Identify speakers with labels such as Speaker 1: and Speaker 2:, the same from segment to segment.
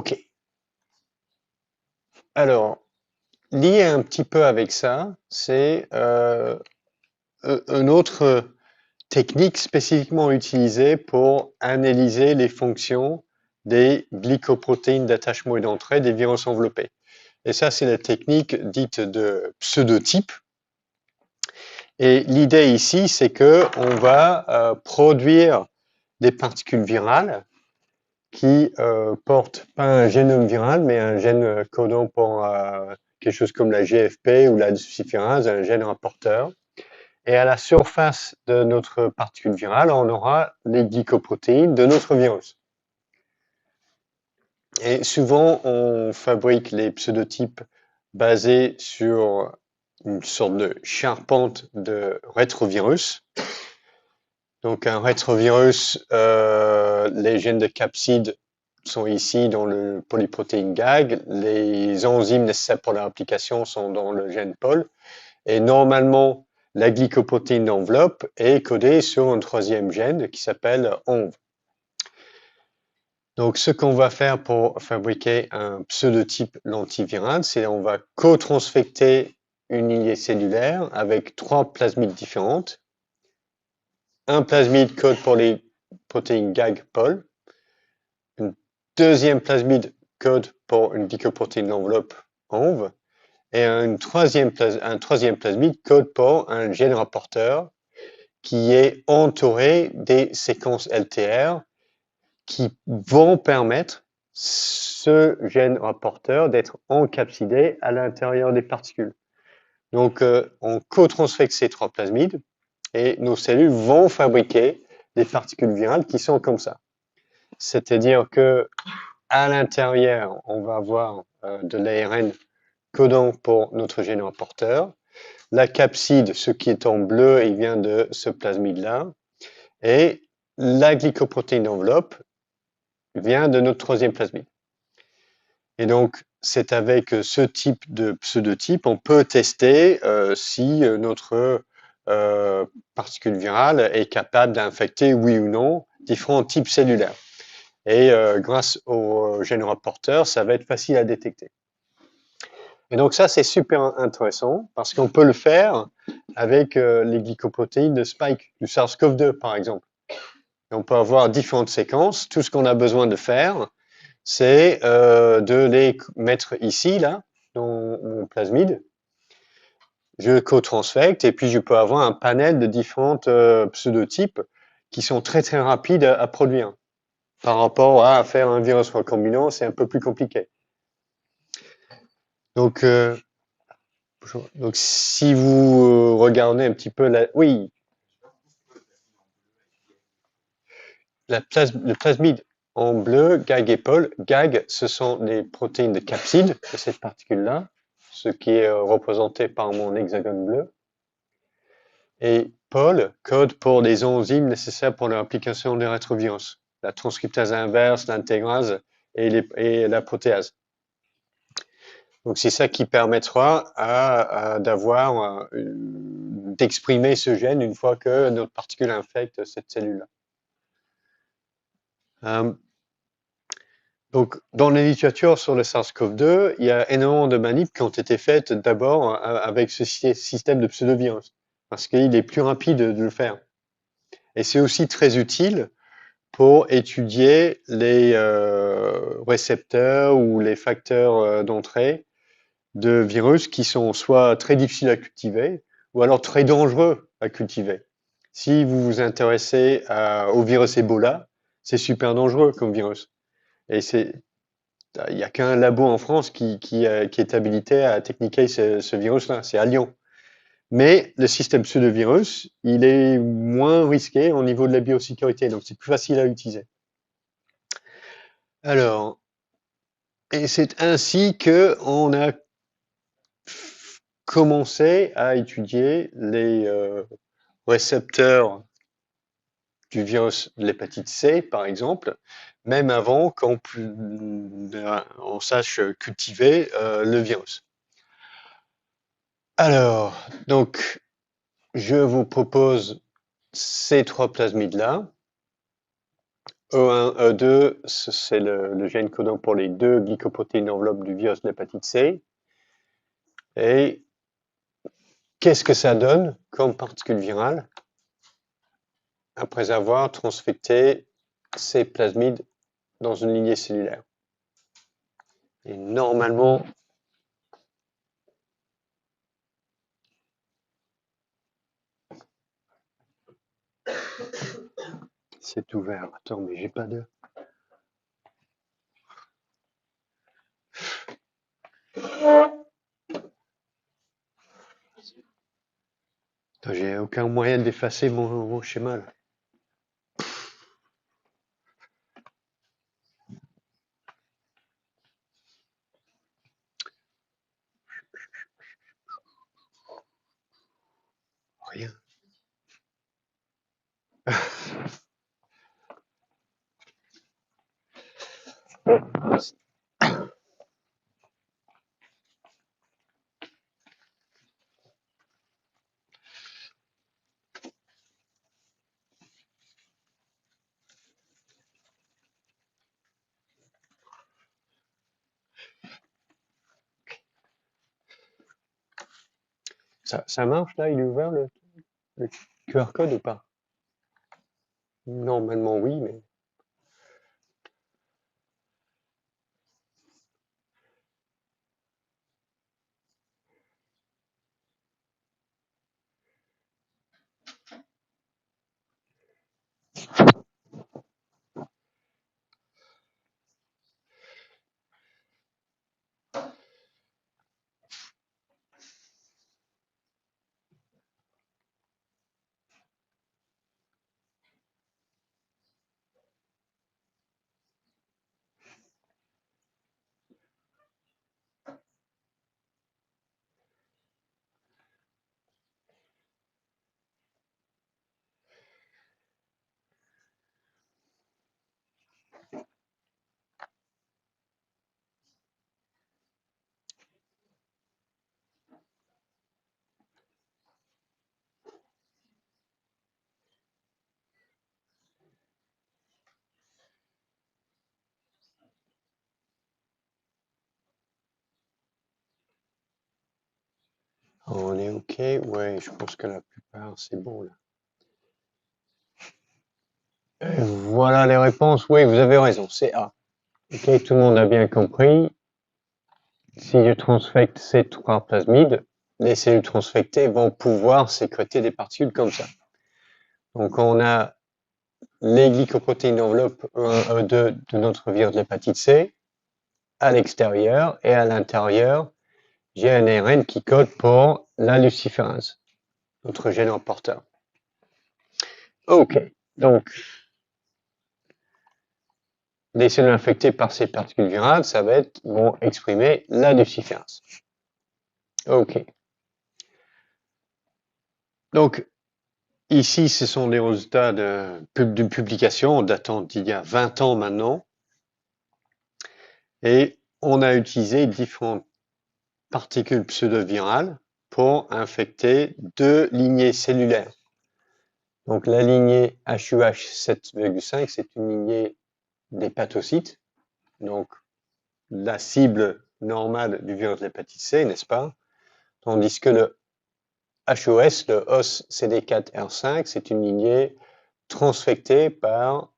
Speaker 1: OK. Alors, lié un petit peu avec ça, c'est une autre technique spécifiquement utilisée pour analyser les fonctions des glycoprotéines d'attachement et d'entrée des virus enveloppés. Et ça, c'est la technique dite de pseudotype. Et l'idée ici, c'est que on va produire des particules virales qui portent pas un génome viral, mais un gène codant pour quelque chose comme la GFP ou la luciferase, un gène rapporteur. Et à la surface de notre particule virale, on aura les glycoprotéines de notre virus. Et souvent, on fabrique les pseudotypes basés sur une sorte de charpente de rétrovirus. Donc un rétrovirus, les gènes de capsid sont ici dans le polyprotéine GAG, les enzymes nécessaires pour leur application sont dans le gène POL, et normalement, la glycoprotéine d'enveloppe est codée sur un troisième gène qui s'appelle ONV. Donc, ce qu'on va faire pour fabriquer un pseudotype lentiviral, c'est on va co-transfecter une lignée cellulaire avec 3 plasmides différentes. Un plasmide code pour les protéines GAG-POL, une deuxième plasmide code pour une glycoprotéine d'enveloppe ONV, et un troisième plasmide code pour un gène rapporteur qui est entouré des séquences LTR qui vont permettre ce gène rapporteur d'être encapsidé à l'intérieur des particules. Donc, on co-transfecte ces 3 plasmides et nos cellules vont fabriquer des particules virales qui sont comme ça. C'est-à-dire que à l'intérieur, on va avoir de l'ARN codant pour notre gène rapporteur. La capside, ce qui est en bleu, il vient de ce plasmide-là. Et la glycoprotéine d'enveloppe vient de notre troisième plasmide. Et donc, c'est avec ce type de pseudotype, on peut tester si notre particule virale est capable d'infecter, oui ou non, différents types cellulaires. Et grâce au gène rapporteur, ça va être facile à détecter. Et donc ça, c'est super intéressant parce qu'on peut le faire avec les glycoprotéines de Spike, du SARS-CoV-2 par exemple. Et on peut avoir différentes séquences. Tout ce qu'on a besoin de faire, c'est de les mettre ici, là, dans mon plasmide. Je co-transfecte et puis je peux avoir un panel de différentes pseudotypes qui sont très très rapides à produire. Par rapport à faire un virus recombinant, c'est un peu plus compliqué. Donc, si vous regardez un petit peu la... Oui, le plasmide en bleu, GAG et POL. GAG, ce sont les protéines de capside de cette particule-là, ce qui est représenté par mon hexagone bleu. Et POL code pour les enzymes nécessaires pour leur application des rétrovirus, la transcriptase inverse, l'intégrase et la protéase. Donc c'est ça qui permettra d'avoir d'exprimer ce gène une fois que notre particule infecte cette cellule-là. Donc, dans la littérature sur le SARS-CoV-2, il y a énormément de manips qui ont été faites d'abord avec ce système de pseudovirus, parce qu'il est plus rapide de le faire. Et c'est aussi très utile pour étudier les récepteurs ou les facteurs d'entrée de virus qui sont soit très difficiles à cultiver ou alors très dangereux à cultiver. Si vous vous intéressez au virus Ebola, c'est super dangereux comme virus. Et il n'y a qu'un labo en France qui est habilité à techniquer ce virus-là, c'est à Lyon. Mais le système pseudovirus, il est moins risqué au niveau de la biosécurité, donc c'est plus facile à utiliser. Alors, et c'est ainsi que on a commencé à étudier les récepteurs du virus de l'hépatite C, par exemple, même avant qu'on sache cultiver le virus. Alors, donc, je vous propose ces 3 plasmides-là. E1, E2, c'est le gène codant pour les deux glycoprotéines d'enveloppe du virus de l'hépatite C. Et qu'est-ce que ça donne comme particule virale après avoir transfecté ces plasmides dans une lignée cellulaire? Et normalement, c'est ouvert. Attends, mais j'ai pas de... J'ai aucun moyen d'effacer mon schéma là. Rien. Ça marche là? Il est ouvert le QR code ou pas? Normalement oui, mais... On est OK? Ouais, je pense que la plupart, c'est bon là. Et voilà les réponses. Oui, vous avez raison, c'est A. OK, tout le monde a bien compris. Si je transfecte ces trois plasmides, les cellules transfectées vont pouvoir sécréter des particules comme ça. Donc on a les glycoprotéines d'enveloppe E1, E2 de notre virus de l'hépatite C à l'extérieur, et à l'intérieur, j'ai un ARN qui code pour la luciférase, notre gène porteur. OK, donc les cellules infectées par ces particules virales, ça va être, vont exprimer la luciférase. OK. Donc, ici, ce sont les résultats d'une publication datant d'il y a 20 ans maintenant. Et on a utilisé différentes particules pseudovirales pour infecter deux lignées cellulaires. Donc, la lignée HUH 7,5, c'est une lignée d'hépatocytes. Donc, la cible normale du virus de l'hépatite C, n'est-ce pas? Tandis que le HOS, le HOS CD4R5, c'est une lignée transfectée par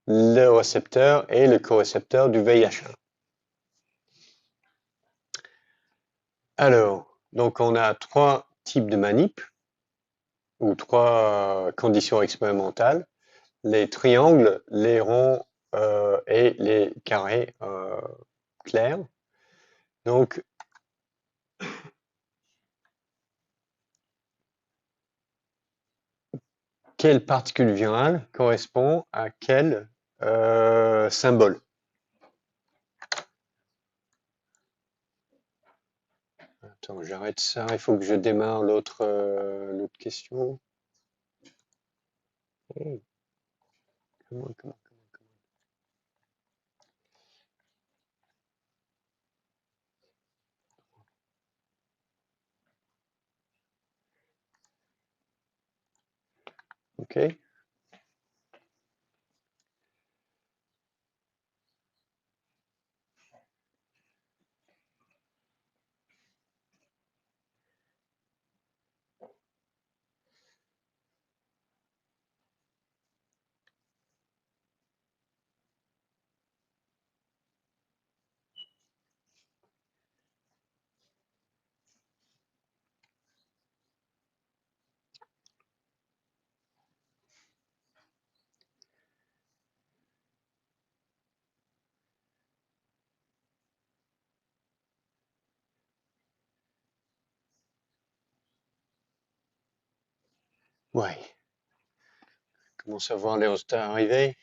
Speaker 1: le récepteur et le corécepteur du VIH1. Alors, donc on a trois types de manip, ou trois conditions expérimentales, les triangles, les ronds et les carrés clairs. Donc, quelle particule virale correspond à quel symbole? Attends, j'arrête ça, il faut que je démarre l'autre question. Hey. Come on, come on, come on, come on. OK. Ouais. Commence à voir les résultats arriver.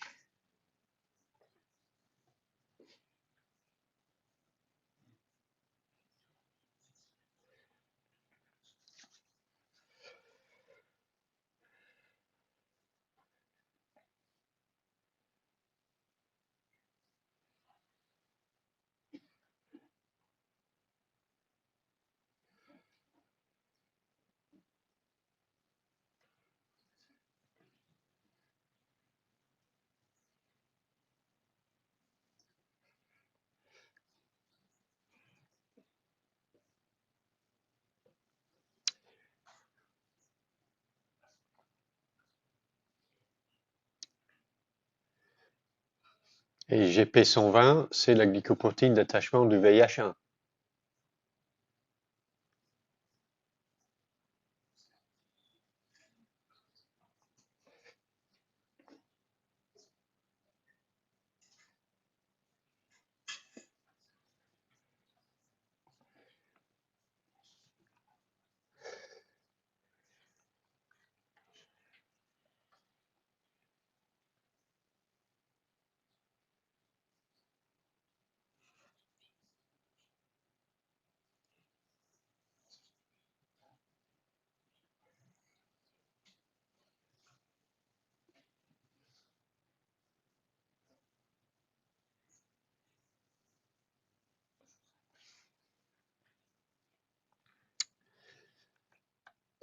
Speaker 1: Et GP120, c'est la glycoprotéine d'attachement du VIH1.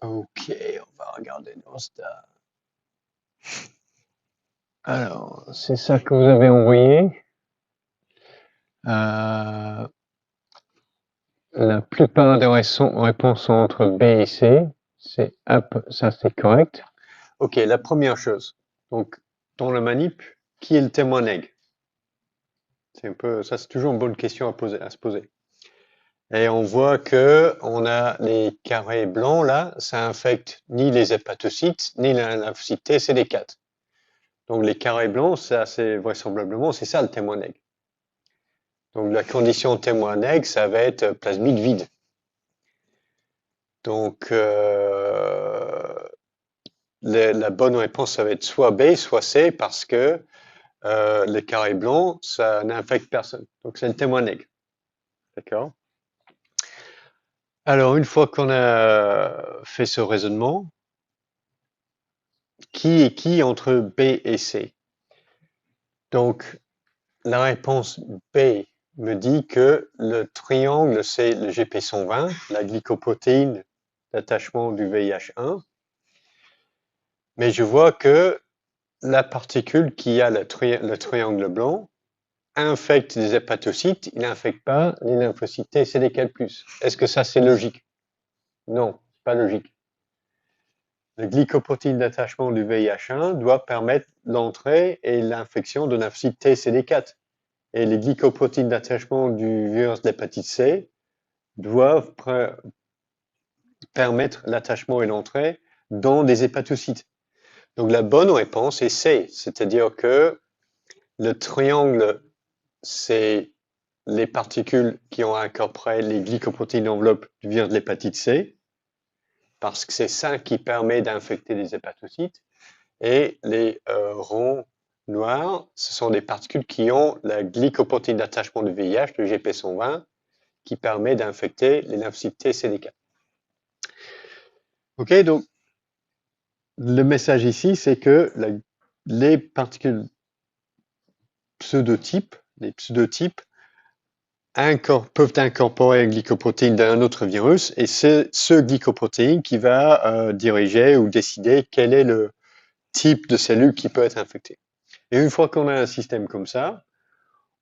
Speaker 1: Ok, on va regarder les résultats. Alors, c'est ça que vous avez envoyé. La plupart des réponses sont entre B et C. C'est hop, ça c'est correct. Ok, la première chose. Donc, dans la manip, qui est le témoin neg? C'est un peu, ça c'est toujours une bonne question à se poser. Et on voit que on a les carrés blancs là, ça infecte ni les hépatocytes ni la lymphocyte T, c'est les 4. Donc les carrés blancs, ça c'est vraisemblablement, c'est ça le témoin neg. Donc la condition témoin neg, ça va être plasmide vide. Donc la bonne réponse, ça va être soit B, soit C, parce que les carrés blancs, ça n'infecte personne. Donc c'est le témoin neg. D'accord? Alors une fois qu'on a fait ce raisonnement, qui est qui entre B et C? Donc la réponse B me dit que le triangle, c'est le GP120, la glycoprotéine d'attachement du VIH1. Mais je vois que la particule qui a le triangle blanc infecte les hépatocytes, il n'infecte pas les lymphocytes T et CD4+. Est-ce que ça c'est logique? Non, pas logique. Le glycoprotéine d'attachement du VIH1 doit permettre l'entrée et l'infection de lymphocytes T et CD4. Et les glycoprotéines d'attachement du virus de l'hépatite C doivent permettre l'attachement et l'entrée dans des hépatocytes. Donc la bonne réponse est C, c'est-à-dire que le triangle, c'est les particules qui ont incorporé les glycoprotéines enveloppe du virus de l'hépatite C, parce que c'est ça qui permet d'infecter les hépatocytes. Et les ronds noirs, ce sont des particules qui ont la glycoprotéine d'attachement du VIH, le GP120, qui permet d'infecter les lymphocytes T et CD4. Ok, donc le message ici, c'est que les particules pseudotypes, les pseudotypes, peuvent incorporer une glycoprotéine d'un autre virus, et c'est ce glycoprotéine qui va diriger ou décider quel est le type de cellule qui peut être infectée. Et une fois qu'on a un système comme ça,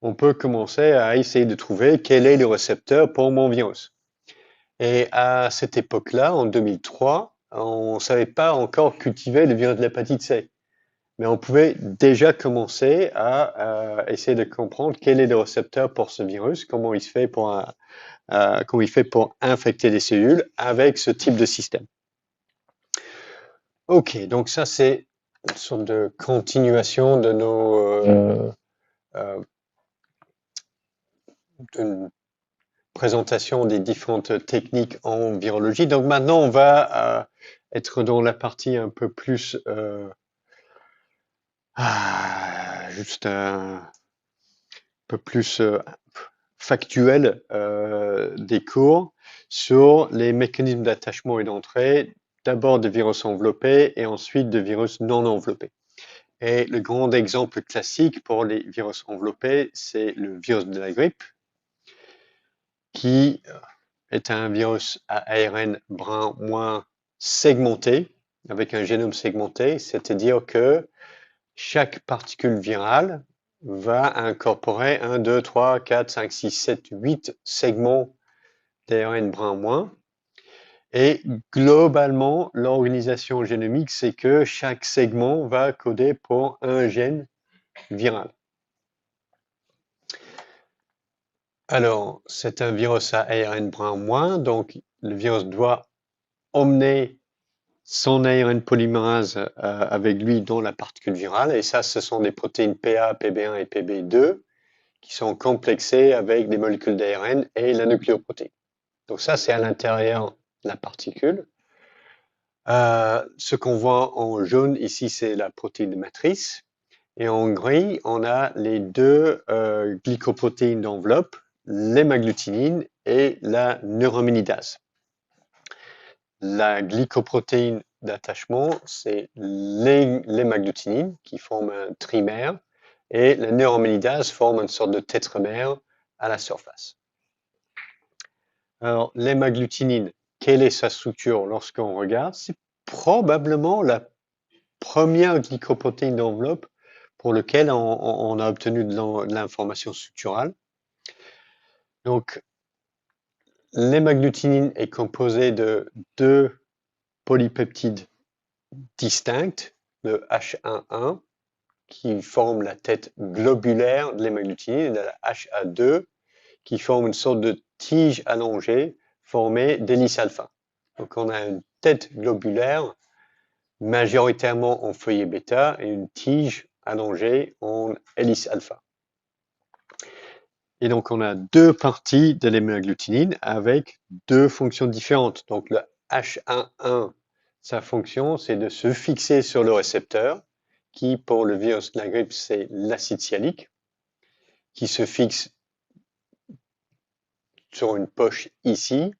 Speaker 1: on peut commencer à essayer de trouver quel est le récepteur pour mon virus. Et à cette époque-là, en 2003, on ne savait pas encore cultiver le virus de l'hépatite C. Mais on pouvait déjà commencer à essayer de comprendre quel est le récepteur pour ce virus, comment il fait pour infecter les cellules avec ce type de système. Ok, donc ça c'est une sorte de continuation de d'une présentation des différentes techniques en virologie. Donc maintenant on va être dans la partie un peu plus juste un peu plus factuelle des cours sur les mécanismes d'attachement et d'entrée, d'abord de virus enveloppés et ensuite de virus non enveloppés. Et le grand exemple classique pour les virus enveloppés, c'est le virus de la grippe, qui est un virus à ARN brun moins segmenté, avec un génome segmenté, c'est-à-dire que chaque particule virale va incorporer 1, 2, 3, 4, 5, 6, 7, 8 segments d'ARN brun moins. Et globalement, l'organisation génomique, c'est que chaque segment va coder pour un gène viral. Alors, c'est un virus à ARN brun moins, donc le virus doit emmener son ARN polymérase avec lui dans la particule virale, et ça, ce sont des protéines PA, PB1 et PB2 qui sont complexées avec des molécules d'ARN et la nucléoprotéine. Donc ça, c'est à l'intérieur de la particule. Ce qu'on voit en jaune ici, c'est la protéine matrice. Et en gris, on a les deux glycoprotéines d'enveloppe, l'hémagglutinine et la neuraminidase. La glycoprotéine d'attachement, c'est l'hémagglutinine qui forme un trimère et la neuraminidase forme une sorte de tétramère à la surface. Alors, l'hémagglutinine, quelle est sa structure lorsqu'on regarde? C'est probablement la première glycoprotéine d'enveloppe pour laquelle on a obtenu de l'information structurale. Donc, l'hémagglutinine est composée de deux polypeptides distincts, le H1,1, qui forme la tête globulaire de l'hémagglutinine, et la HA2, qui forme une sorte de tige allongée formée d'hélice alpha. Donc, on a une tête globulaire majoritairement en feuillet bêta et une tige allongée en hélice alpha. Et donc, on a deux parties de l'hémagglutinine avec deux fonctions différentes. Donc, le H1,1, sa fonction, c'est de se fixer sur le récepteur, qui, pour le virus de la grippe, c'est l'acide sialique, qui se fixe sur une poche ici.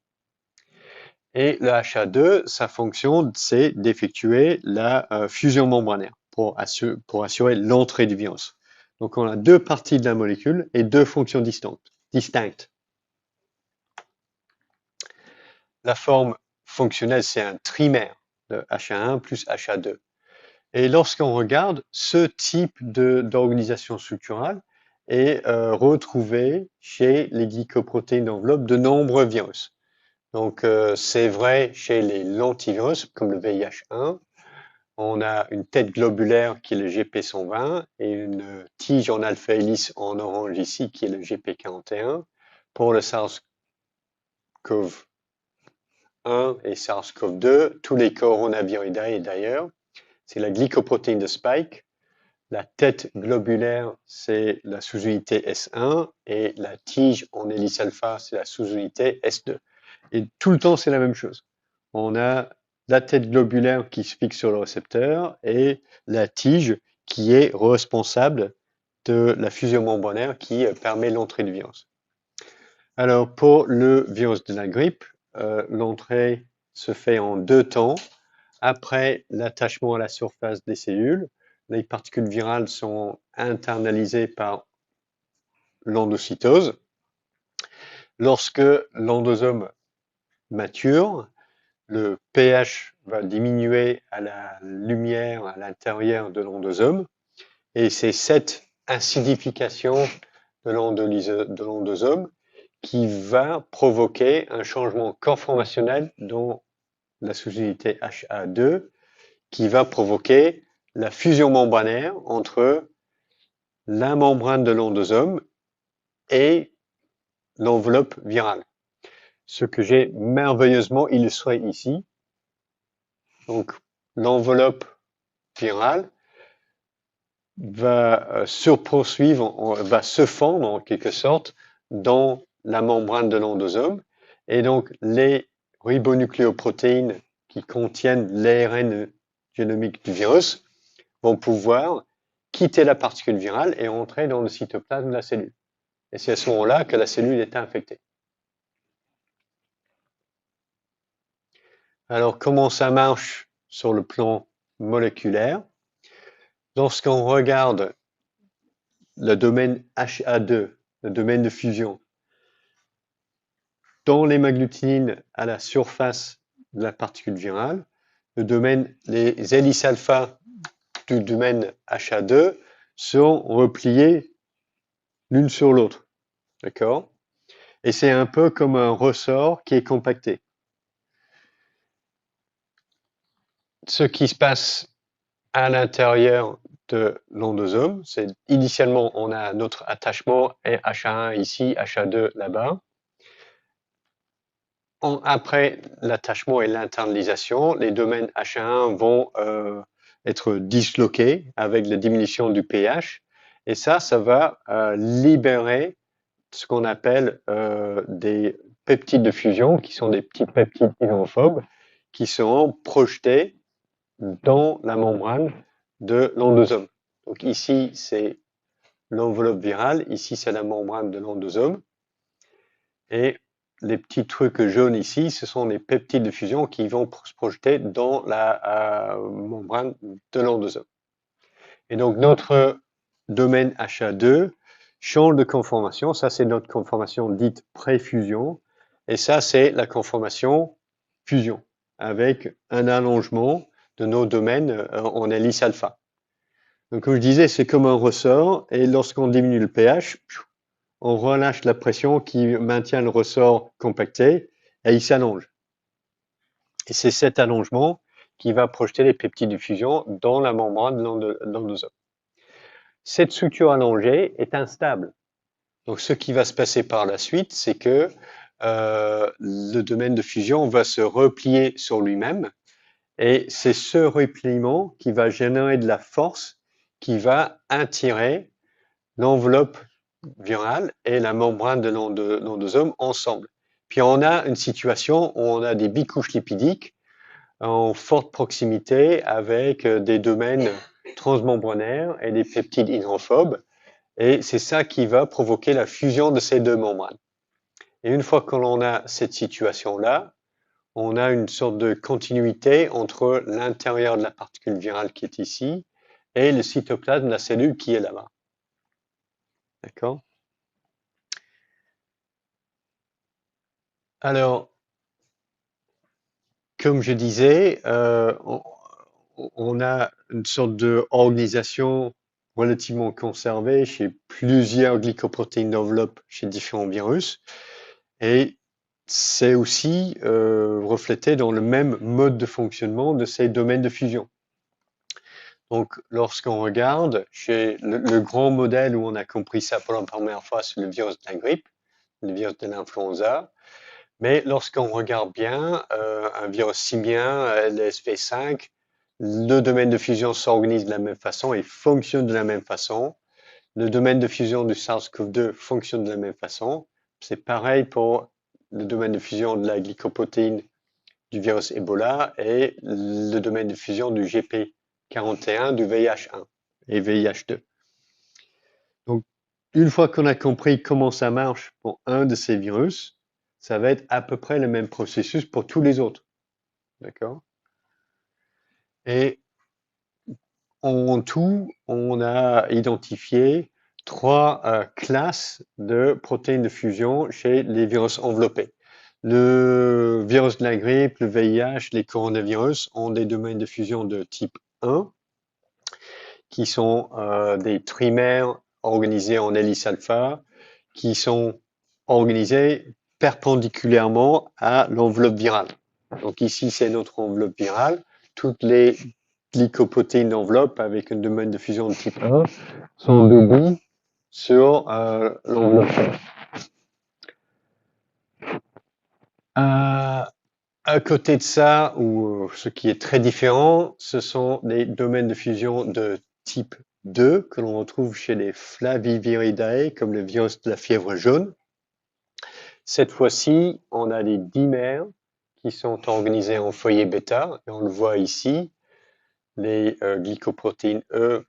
Speaker 1: Et le HA2, sa fonction, c'est d'effectuer la fusion membranaire pour assurer l'entrée du virus. Donc, on a deux parties de la molécule et deux fonctions distinctes. La forme fonctionnelle, c'est un trimère, le HA1 plus HA2. Et lorsqu'on regarde, ce type d'organisation structurale est retrouvé chez les glycoprotéines d'enveloppe de nombreux virus. Donc, c'est vrai chez les lentivirus, comme le VIH1. On a une tête globulaire qui est le GP120 et une tige en alpha-hélice en orange ici qui est le GP41. Pour le SARS-CoV-1 et SARS-CoV-2, tous les coronaviridés d'ailleurs, c'est la glycoprotéine de spike. La tête globulaire, c'est la sous-unité S1 et la tige en hélice alpha, c'est la sous-unité S2. Et tout le temps, c'est la même chose. On a la tête globulaire qui se fixe sur le récepteur et la tige qui est responsable de la fusion membranaire qui permet l'entrée du virus. Alors, pour le virus de la grippe, l'entrée se fait en deux temps. Après l'attachement à la surface des cellules, les particules virales sont internalisées par l'endocytose. Lorsque l'endosome mature, le pH va diminuer à la lumière à l'intérieur de l'endosome et c'est cette acidification de l'endosome qui va provoquer un changement conformationnel dans la sous-unité HA2 qui va provoquer la fusion membranaire entre la membrane de l'endosome et l'enveloppe virale. Ce que j'ai merveilleusement illustré ici. Donc, l'enveloppe virale va va se fondre en quelque sorte dans la membrane de l'endosome. Et donc, les ribonucléoprotéines qui contiennent l'ARN génomique du virus vont pouvoir quitter la particule virale et entrer dans le cytoplasme de la cellule. Et c'est à ce moment-là que la cellule est infectée. Alors, comment ça marche sur le plan moléculaire? Lorsqu'on regarde le domaine HA2, le domaine de fusion, dans l'hémagglutinine à la surface de la particule virale, les hélices alpha du domaine HA2 sont repliées l'une sur l'autre. D'accord? Et c'est un peu comme un ressort qui est compacté. Ce qui se passe à l'intérieur de l'endosome, c'est initialement on a notre attachement HA1 ici, HA2 là-bas. Après l'attachement et l'internalisation, les domaines HA1 vont être disloqués avec la diminution du pH et ça va libérer ce qu'on appelle des peptides de fusion qui sont des petits peptides hydrophobes qui seront projetés dans la membrane de l'endosome. Donc ici, c'est l'enveloppe virale, ici, c'est la membrane de l'endosome. Et les petits trucs jaunes ici, ce sont les peptides de fusion qui vont se projeter dans la membrane de l'endosome. Et donc, notre domaine HA2 change de conformation. Ça, c'est notre conformation dite pré-fusion. Et ça, c'est la conformation fusion, avec un allongement de nos domaines en hélice alpha. Donc, comme je disais, c'est comme un ressort, et lorsqu'on diminue le pH, on relâche la pression qui maintient le ressort compacté, et il s'allonge. Et c'est cet allongement qui va projeter les peptides de fusion dans la membrane de l'endosome. Cette structure allongée est instable. Donc, ce qui va se passer par la suite, c'est que le domaine de fusion va se replier sur lui-même, et c'est ce repliement qui va générer de la force qui va attirer l'enveloppe virale et la membrane de l'endosome ensemble. Puis on a une situation où on a des bicouches lipidiques en forte proximité avec des domaines transmembranaires et des peptides hydrophobes. Et c'est ça qui va provoquer la fusion de ces deux membranes. Et une fois que l'on a cette situation-là, on a une sorte de continuité entre l'intérieur de la particule virale qui est ici et le cytoplasme de la cellule qui est là-bas. D'accord? Alors, comme je disais, on a une sorte d'organisation relativement conservée chez plusieurs glycoprotéines d'enveloppe chez différents virus. Et c'est aussi reflété dans le même mode de fonctionnement de ces domaines de fusion. Donc, lorsqu'on regarde chez le grand modèle où on a compris ça pour la première fois, c'est le virus de la grippe, le virus de l'influenza. Mais lorsqu'on regarde bien, un virus simien, LSV5, le domaine de fusion s'organise de la même façon et fonctionne de la même façon. Le domaine de fusion du SARS-CoV-2 fonctionne de la même façon. C'est pareil pour le domaine de fusion de la glycoprotéine du virus Ebola et le domaine de fusion du GP41 du VIH1 et VIH2. Donc, une fois qu'on a compris comment ça marche pour un de ces virus, ça va être à peu près le même processus pour tous les autres. D'accord? Et en tout, on a identifié 3 classes de protéines de fusion chez les virus enveloppés. Le virus de la grippe, le VIH, les coronavirus ont des domaines de fusion de type 1, qui sont des trimères organisés en hélice alpha, qui sont organisés perpendiculairement à l'enveloppe virale. Donc ici, c'est notre enveloppe virale. Toutes les glycoprotéines d'enveloppe avec un domaine de fusion de type 1 sont debout sur l'enveloppe virale. À côté de ça, ou ce qui est très différent, ce sont des domaines de fusion de type 2 que l'on retrouve chez les Flaviviridae, comme le virus de la fièvre jaune. Cette fois-ci, on a des dimères qui sont organisés en foyer bêta, et on le voit ici, les glycoprotéines E,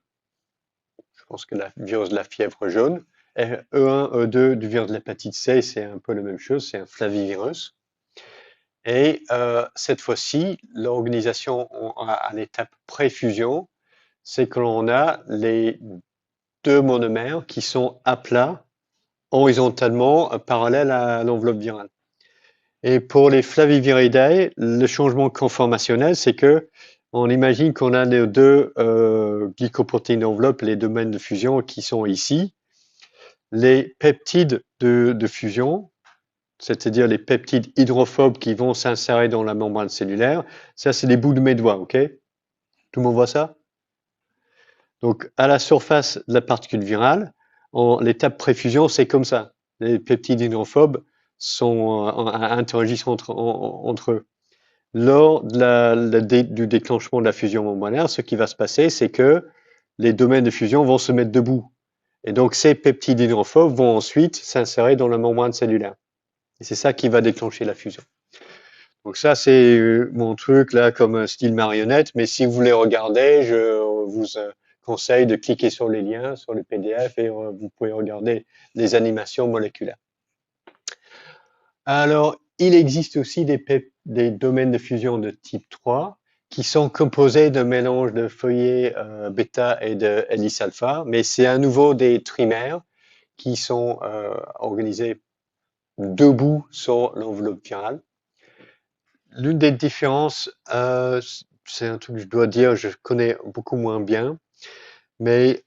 Speaker 1: je pense que la virus de la fièvre jaune, et E1, E2 du virus de l'hépatite C, c'est un peu la même chose, c'est un flavivirus. Et cette fois-ci, l'organisation à l'étape pré-fusion, c'est que l'on a les deux monomères qui sont à plat, horizontalement, parallèles à l'enveloppe virale. Et pour les Flaviviridae, le changement conformationnel, c'est que on imagine qu'on a les deux glycoprotéines d'enveloppe, les domaines de fusion qui sont ici. Les peptides de fusion, c'est-à-dire les peptides hydrophobes qui vont s'insérer dans la membrane cellulaire, ça c'est les bouts de mes doigts, ok? Tout le monde voit ça? Donc à la surface de la particule virale, l'étape préfusion, c'est comme ça. Les peptides hydrophobes interagissent entre eux. Lors du déclenchement de la fusion membranaire, ce qui va se passer, c'est que les domaines de fusion vont se mettre debout. Et donc ces peptides hydrophobes vont ensuite s'insérer dans la membrane cellulaire. Et c'est ça qui va déclencher la fusion. Donc ça, c'est mon truc là comme un style marionnette, mais si vous voulez regarder, je vous conseille de cliquer sur les liens, sur le PDF, et vous pouvez regarder les animations moléculaires. Alors, il existe aussi des domaines de fusion de type 3 qui sont composés d'un mélange de feuillets bêta et de hélice alpha, mais c'est à nouveau des trimères qui sont organisés debout sur l'enveloppe virale. L'une des différences, c'est un truc que je dois dire, je connais beaucoup moins bien, mais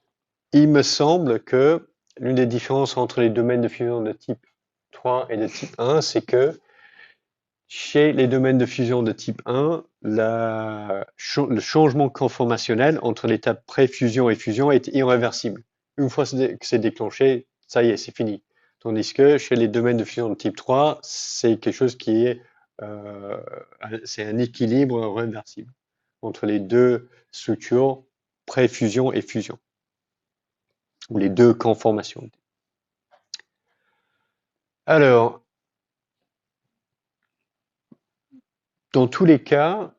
Speaker 1: il me semble que l'une des différences entre les domaines de fusion de type 3 et de type 1, c'est que chez les domaines de fusion de type 1, le changement conformationnel entre l'étape pré-fusion et fusion est irréversible. Une fois que c'est déclenché, ça y est, c'est fini. Tandis que chez les domaines de fusion de type 3, c'est quelque chose qui est c'est un équilibre réversible entre les deux structures pré-fusion et fusion, ou les deux conformations. Alors, dans tous les cas,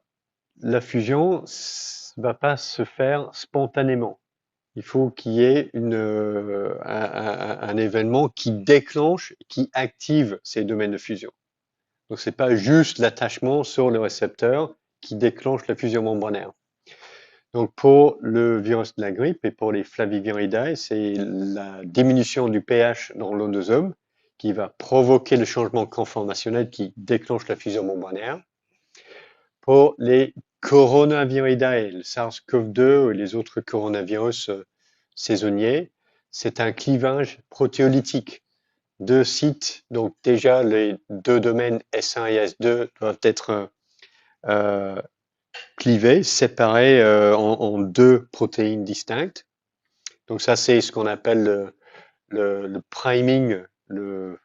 Speaker 1: la fusion ne va pas se faire spontanément. Il faut qu'il y ait un événement qui déclenche, qui active ces domaines de fusion. Donc, ce n'est pas juste l'attachement sur le récepteur qui déclenche la fusion membranaire. Donc, pour le virus de la grippe et pour les Flaviviridae, c'est la diminution du pH dans l'endosome qui va provoquer le changement conformationnel qui déclenche la fusion membranaire. Pour les Coronaviridae, le SARS-CoV-2 et les autres coronavirus saisonniers, c'est un clivage protéolytique. Deux sites, donc déjà les deux domaines S1 et S2 doivent être clivés, séparés en deux protéines distinctes. Donc ça, c'est ce qu'on appelle le priming de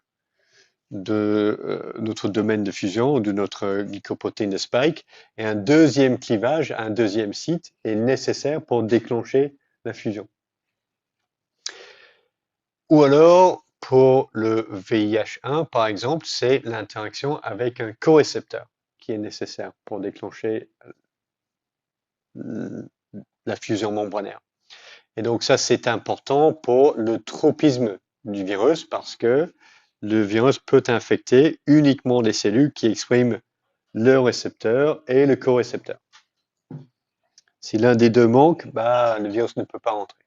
Speaker 1: notre domaine de fusion, de notre glycoprotéine de spike. Et un deuxième clivage, un deuxième site est nécessaire pour déclencher la fusion. Ou alors, pour le VIH1, par exemple, c'est l'interaction avec un corécepteur qui est nécessaire pour déclencher la fusion membranaire. Et donc ça, c'est important pour le tropisme du virus parce que le virus peut infecter uniquement des cellules qui expriment le récepteur et le corécepteur. Si l'un des deux manque, le virus ne peut pas rentrer.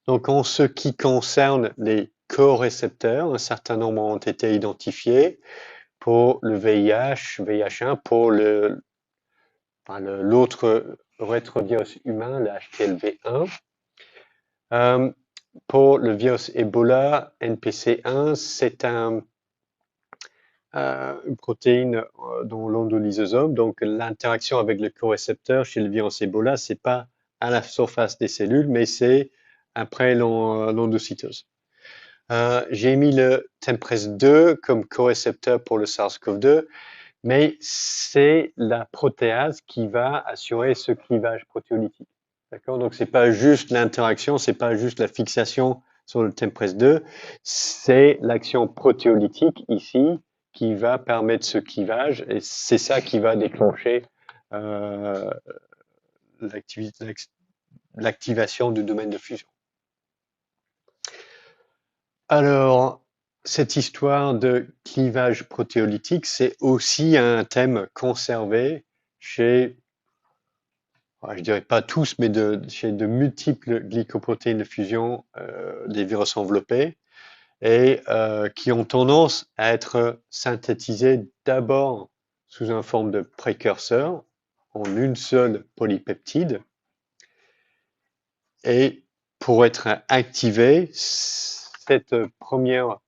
Speaker 1: Donc en ce qui concerne les corécepteurs, un certain nombre ont été identifiés pour le VIH, VIH1, pour l'autre rétrovirus humain, le HTLV1. Pour le virus Ebola, NPC1, c'est une protéine dans l'endolysosome. Donc l'interaction avec le corécepteur chez le virus Ebola, c'est pas à la surface des cellules, mais c'est après l'endocytose. J'ai mis le TMPRSS2 comme corécepteur pour le SARS-CoV-2, mais c'est la protéase qui va assurer ce clivage protéolytique. D'accord? Donc, c'est pas juste l'interaction, c'est pas juste la fixation sur le TMPRSS2, c'est l'action protéolytique ici qui va permettre ce clivage et c'est ça qui va déclencher l'activation du domaine de fusion. Alors, cette histoire de clivage protéolytique, c'est aussi un thème conservé chez, je dirais pas tous, mais chez de multiples glycoprotéines de fusion des virus enveloppés et qui ont tendance à être synthétisées d'abord sous une forme de précurseur en une seule polypeptide et pour être activé, cette première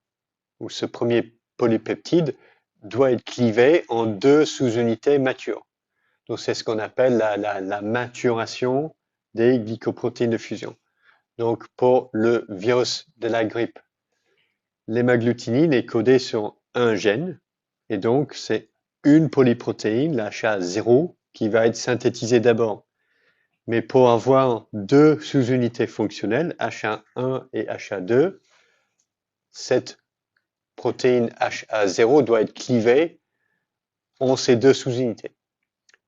Speaker 1: ou ce premier polypeptide doit être clivé en deux sous-unités matures. Donc c'est ce qu'on appelle la maturation des glycoprotéines de fusion. Donc pour le virus de la grippe, l'hémagglutinine est codée sur un gène et donc c'est une polyprotéine, la HA0, qui va être synthétisée d'abord. Mais pour avoir deux sous-unités fonctionnelles, HA1 et HA2, cette protéine HA0 doit être clivée en ces deux sous-unités.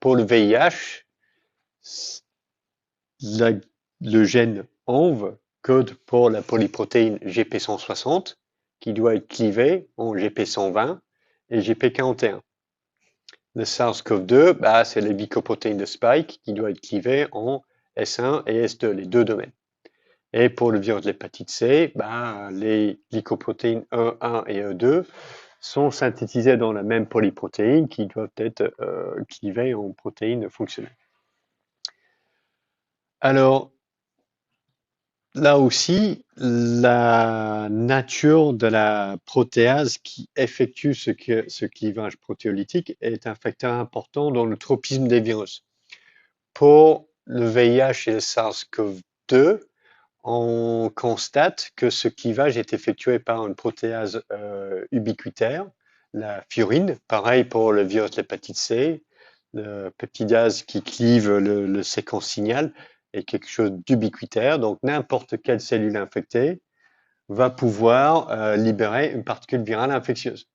Speaker 1: Pour le VIH, le gène ENV code pour la polyprotéine GP160 qui doit être clivée en GP120 et GP41. Le SARS-CoV-2, c'est les glycoprotéines de Spike qui doit être clivée en S1 et S2, les deux domaines. Et pour le virus de l'hépatite C, les glycoprotéines E1 et E2 sont synthétisées dans la même polyprotéine qui doivent être clivées en protéines fonctionnelles. Alors, là aussi, la nature de la protéase qui effectue ce clivage protéolytique est un facteur important dans le tropisme des virus. Pour le VIH et le SARS-CoV-2, on constate que ce clivage est effectué par une protéase ubiquitaire, la furine. Pareil pour le virus de l'hépatite C, le peptidase qui clive le séquence signal est quelque chose d'ubiquitaire. Donc n'importe quelle cellule infectée va pouvoir libérer une particule virale infectieuse.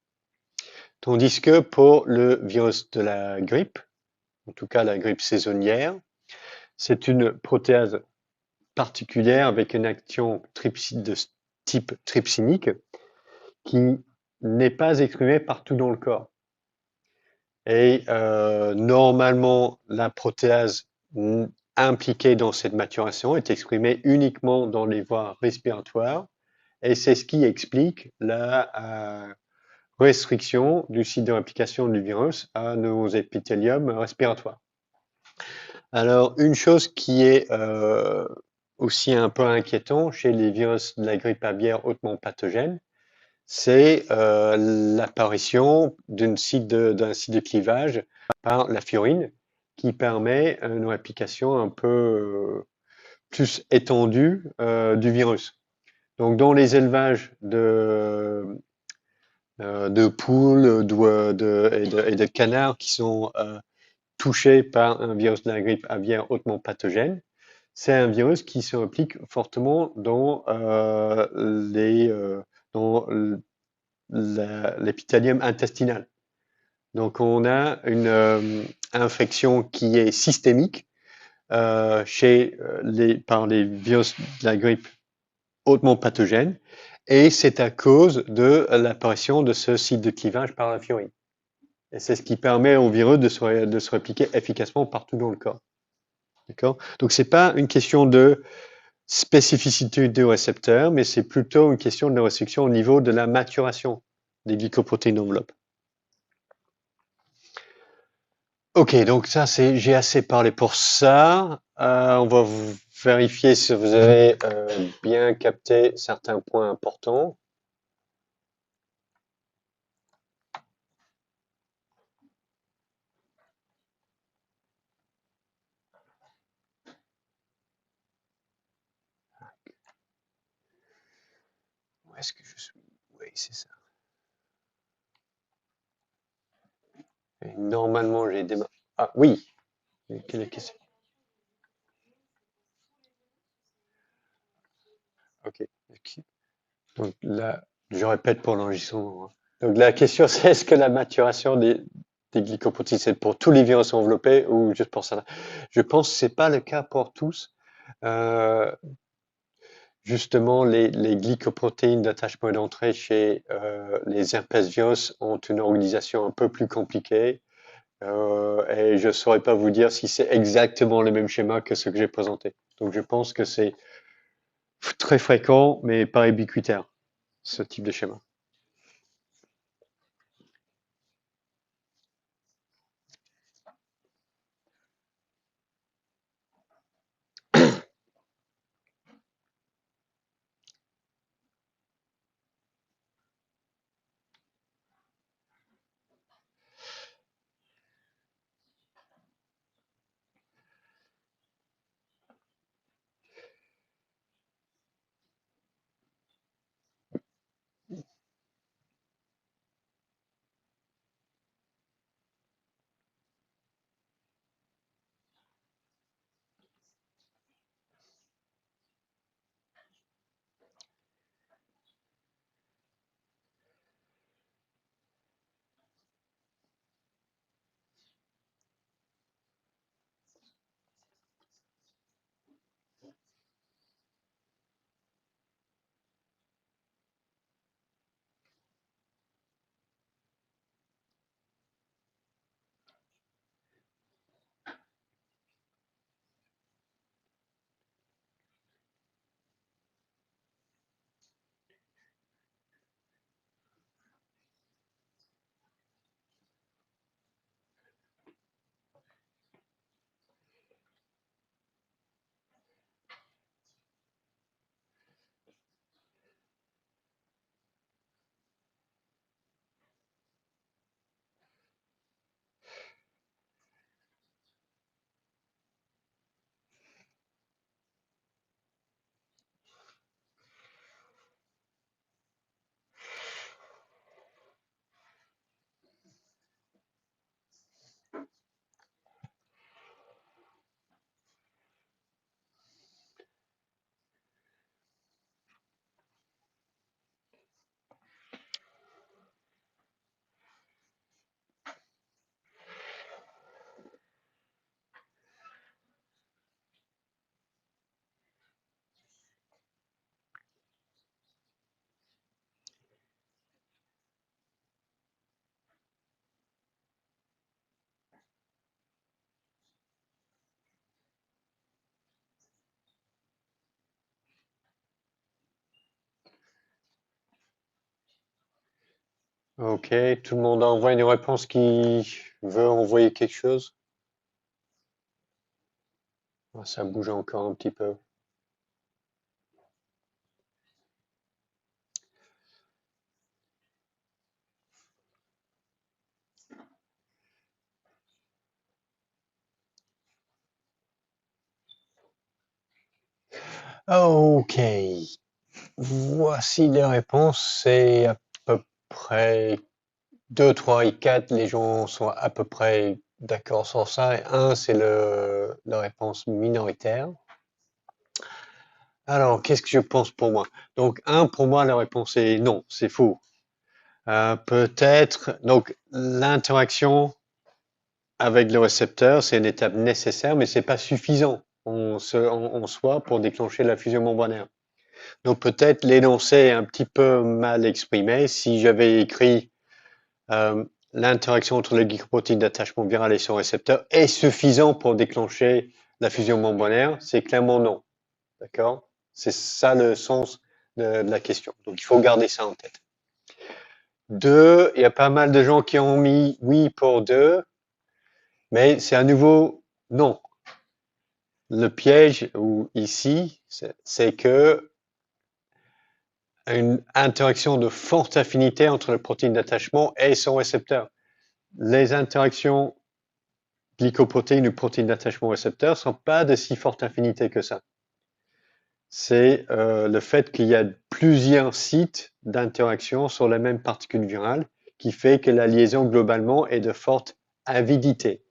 Speaker 1: Tandis que pour le virus de la grippe, en tout cas la grippe saisonnière, c'est une protéase particulière avec une action de type trypsinique qui n'est pas exprimée partout dans le corps. Et normalement, la protéase impliquée dans cette maturation est exprimée uniquement dans les voies respiratoires et c'est ce qui explique la restriction du site de réplication du virus à nos épithéliums respiratoires. Alors, une chose qui est aussi un peu inquiétant chez les virus de la grippe aviaire hautement pathogène, c'est l'apparition d'un site de clivage par la furine qui permet une réplication un peu plus étendue du virus. Donc, dans les élevages de poules et de canards qui sont touchés par un virus de la grippe aviaire hautement pathogène, c'est un virus qui se réplique fortement dans l'épithélium intestinal. Donc on a une infection qui est systémique par les virus de la grippe hautement pathogène et c'est à cause de l'apparition de ce site de clivage par la furine. Et c'est ce qui permet au virus de se répliquer efficacement partout dans le corps. D'accord ? Donc c'est pas une question de spécificité du récepteur, mais c'est plutôt une question de restriction au niveau de la maturation des glycoprotéines d'enveloppe. Ok, donc ça j'ai assez parlé pour ça. On va vérifier si vous avez bien capté certains points importants. Où est-ce que je suis? Oui, c'est ça. Et normalement, j'ai démarré. Ah oui. Quelle est la question? Ok. Donc là, je répète pour l'enregistrement. Donc la question, c'est est-ce que la maturation des glycoprotéines, c'est pour tous les virus enveloppés ou juste pour ça? Je pense que c'est pas le cas pour tous. Euh, Justement, les glycoprotéines d'attachement et d'entrée chez les herpès virus ont une organisation un peu plus compliquée. Et je ne saurais pas vous dire si c'est exactement le même schéma que ce que j'ai présenté. Donc je pense que c'est très fréquent, mais pas ubiquitaire, ce type de schéma. Ok, tout le monde envoie une réponse qui veut envoyer quelque chose. Ah, ça bouge encore un petit peu. Ok, voici les réponses. C'est à peu près 2, 3 et 4. Les gens sont à peu près d'accord sur ça. Et 1, c'est la réponse minoritaire. Alors, qu'est-ce que je pense pour moi? Donc, 1, pour moi, la réponse est non, c'est faux. Peut-être, donc, l'interaction avec le récepteur, c'est une étape nécessaire, mais c'est pas suffisant en soi pour déclencher la fusion membranaire. Donc, peut-être l'énoncé est un petit peu mal exprimé. Si j'avais écrit l'interaction entre le glycoprotéine d'attachement viral et son récepteur est suffisant pour déclencher la fusion membranaire, c'est clairement non. D'accord? C'est ça le sens de la question. Donc, il faut garder ça en tête. 2, il y a pas mal de gens qui ont mis oui pour 2, mais c'est à nouveau non. Le piège ou ici, c'est que une interaction de forte affinité entre le protéine d'attachement et son récepteur. Les interactions glycoprotéines ou protéines d'attachement récepteur ne sont pas de si forte affinité que ça. C'est le fait qu'il y a plusieurs sites d'interaction sur la même particule virale qui fait que la liaison globalement est de forte avidité.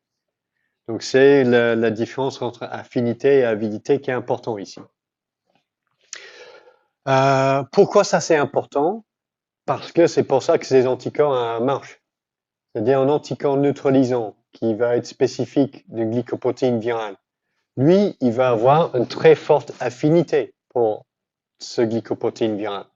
Speaker 1: Donc c'est la différence entre affinité et avidité qui est important ici. Pourquoi ça c'est important? Parce que c'est pour ça que ces anticorps marchent. C'est-à-dire un anticorps neutralisant qui va être spécifique d'une glycoprotéine virale. Lui, il va avoir une très forte affinité pour ce glycoprotéine virale.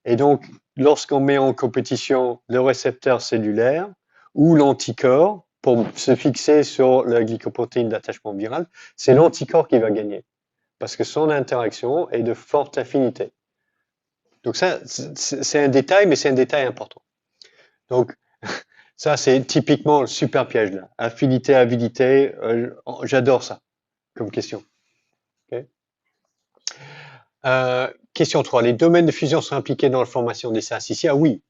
Speaker 1: Et donc, lorsqu'on met en compétition le récepteur cellulaire ou l'anticorps pour se fixer sur la glycoprotéine d'attachement viral, c'est l'anticorps qui va gagner parce que son interaction est de forte affinité. Donc ça, c'est un détail, mais c'est un détail important. Donc, ça, c'est typiquement le super piège là. Affinité, avidité, j'adore ça comme question. Okay. Question 3. Les domaines de fusion sont impliqués dans la formation des syncytias? Oui.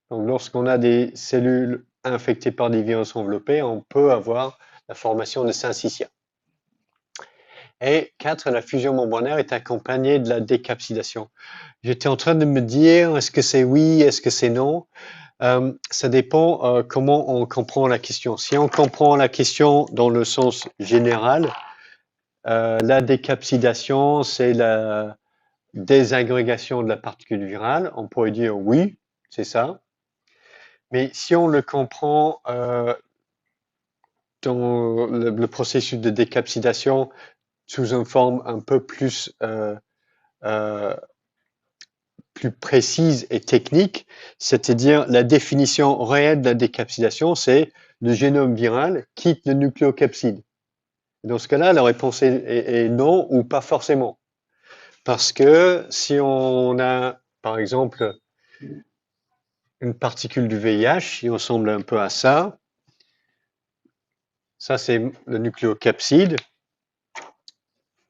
Speaker 1: Donc, lorsqu'on a des cellules infectées par des virus enveloppés, on peut avoir la formation de syncytias. Et 4. La fusion membranaire est accompagnée de la décapsidation. J'étais en train de me dire, est-ce que c'est oui, est-ce que c'est non? Ça dépend comment on comprend la question. Si on comprend la question dans le sens général, la décapsidation, c'est la désagrégation de la particule virale. On pourrait dire oui, c'est ça. Mais si on le comprend dans le processus de décapsidation sous une forme un peu plus précise et technique, c'est-à-dire la définition réelle de la décapsidation, c'est le génome viral quitte le nucléocapside. Dans ce cas-là, la réponse est non ou pas forcément. Parce que si on a, par exemple, une particule du VIH qui ressemble un peu à ça, ça c'est le nucléocapside.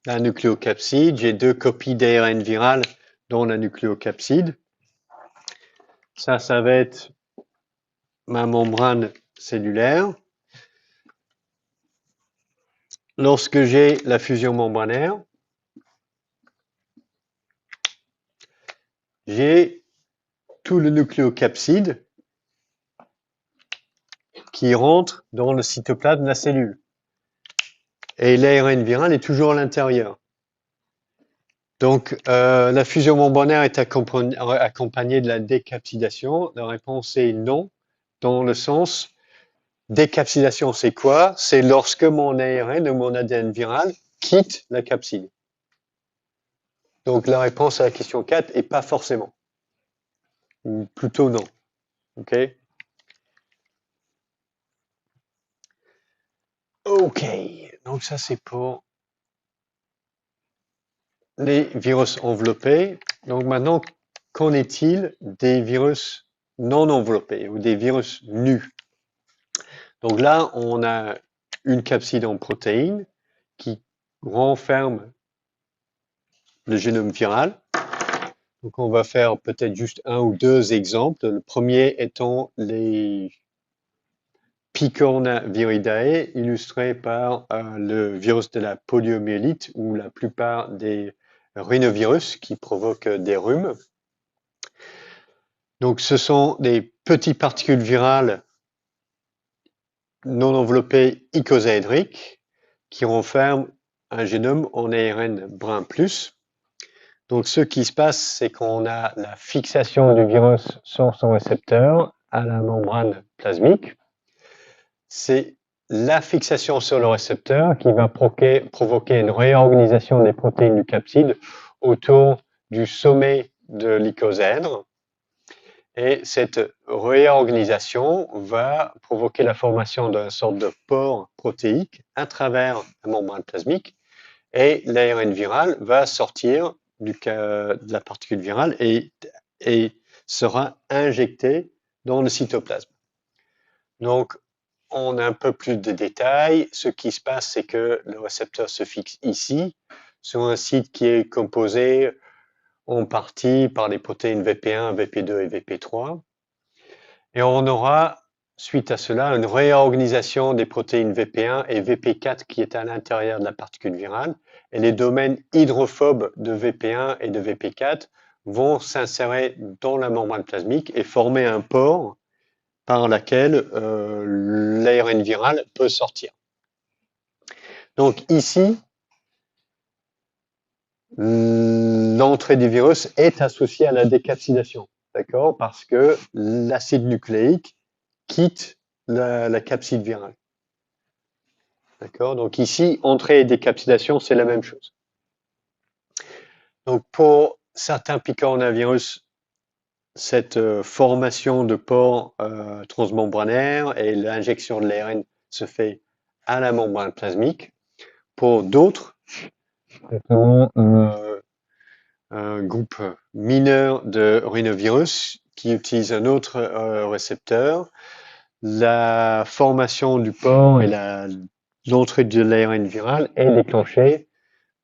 Speaker 1: La nucléocapside, j'ai 2 copies d'ARN viral dans la nucléocapside. Ça va être ma membrane cellulaire. Lorsque j'ai la fusion membranaire, j'ai tout le nucléocapside qui rentre dans le cytoplasme de la cellule. Et l'ARN viral est toujours à l'intérieur. Donc, la fusion membranaire est accompagnée de la décapsidation. La réponse est non, dans le sens, décapsidation, c'est quoi? C'est lorsque mon ARN ou mon ADN viral quitte la capside. Donc, la réponse à la question 4 est pas forcément. Ou plutôt non. OK? OK. Donc, ça, c'est pour les virus enveloppés. Donc, maintenant, qu'en est-il des virus non enveloppés ou des virus nus? Donc là, on a une capside en protéines qui renferme le génome viral. Donc on va faire peut-être juste un ou deux exemples. Le premier étant les Picornaviridae, illustrés par le virus de la poliomyélite ou la plupart des rhinovirus qui provoquent des rhumes. Donc ce sont des petites particules virales non enveloppées icosaédriques qui renferment un génome en ARN brun plus. Donc ce qui se passe, c'est qu'on a la fixation du virus sur son récepteur à la membrane plasmique. C'est la fixation sur le récepteur qui va provoquer une réorganisation des protéines du capside autour du sommet de l'icosaèdre. Et cette réorganisation va provoquer la formation d'une sorte de pore protéique à travers la membrane plasmique et l'ARN viral va sortir de la particule virale et sera injecté dans le cytoplasme. Donc, on a un peu plus de détails. Ce qui se passe, c'est que le récepteur se fixe ici, sur un site qui est composé en partie par les protéines VP1, VP2 et VP3. Et on aura, suite à cela, une réorganisation des protéines VP1 et VP4 qui est à l'intérieur de la particule virale. Et les domaines hydrophobes de VP1 et de VP4 vont s'insérer dans la membrane plasmique et former un pore par lequel l'ARN viral peut sortir. Donc ici, l'entrée du virus est associée à la décapsidation. d'accord, parce que l'acide nucléique quitte la capside virale. D'accord, donc ici, entrée et décapsidation, c'est la même chose. Donc pour certains picornavirus, cette formation de pores transmembranaires et l'injection de l'ARN se fait à la membrane plasmique. Pour d'autres, notamment un groupe mineur de rhinovirus qui utilise un autre récepteur, la formation du pore et l'entrée de l'ARN viral est déclenchée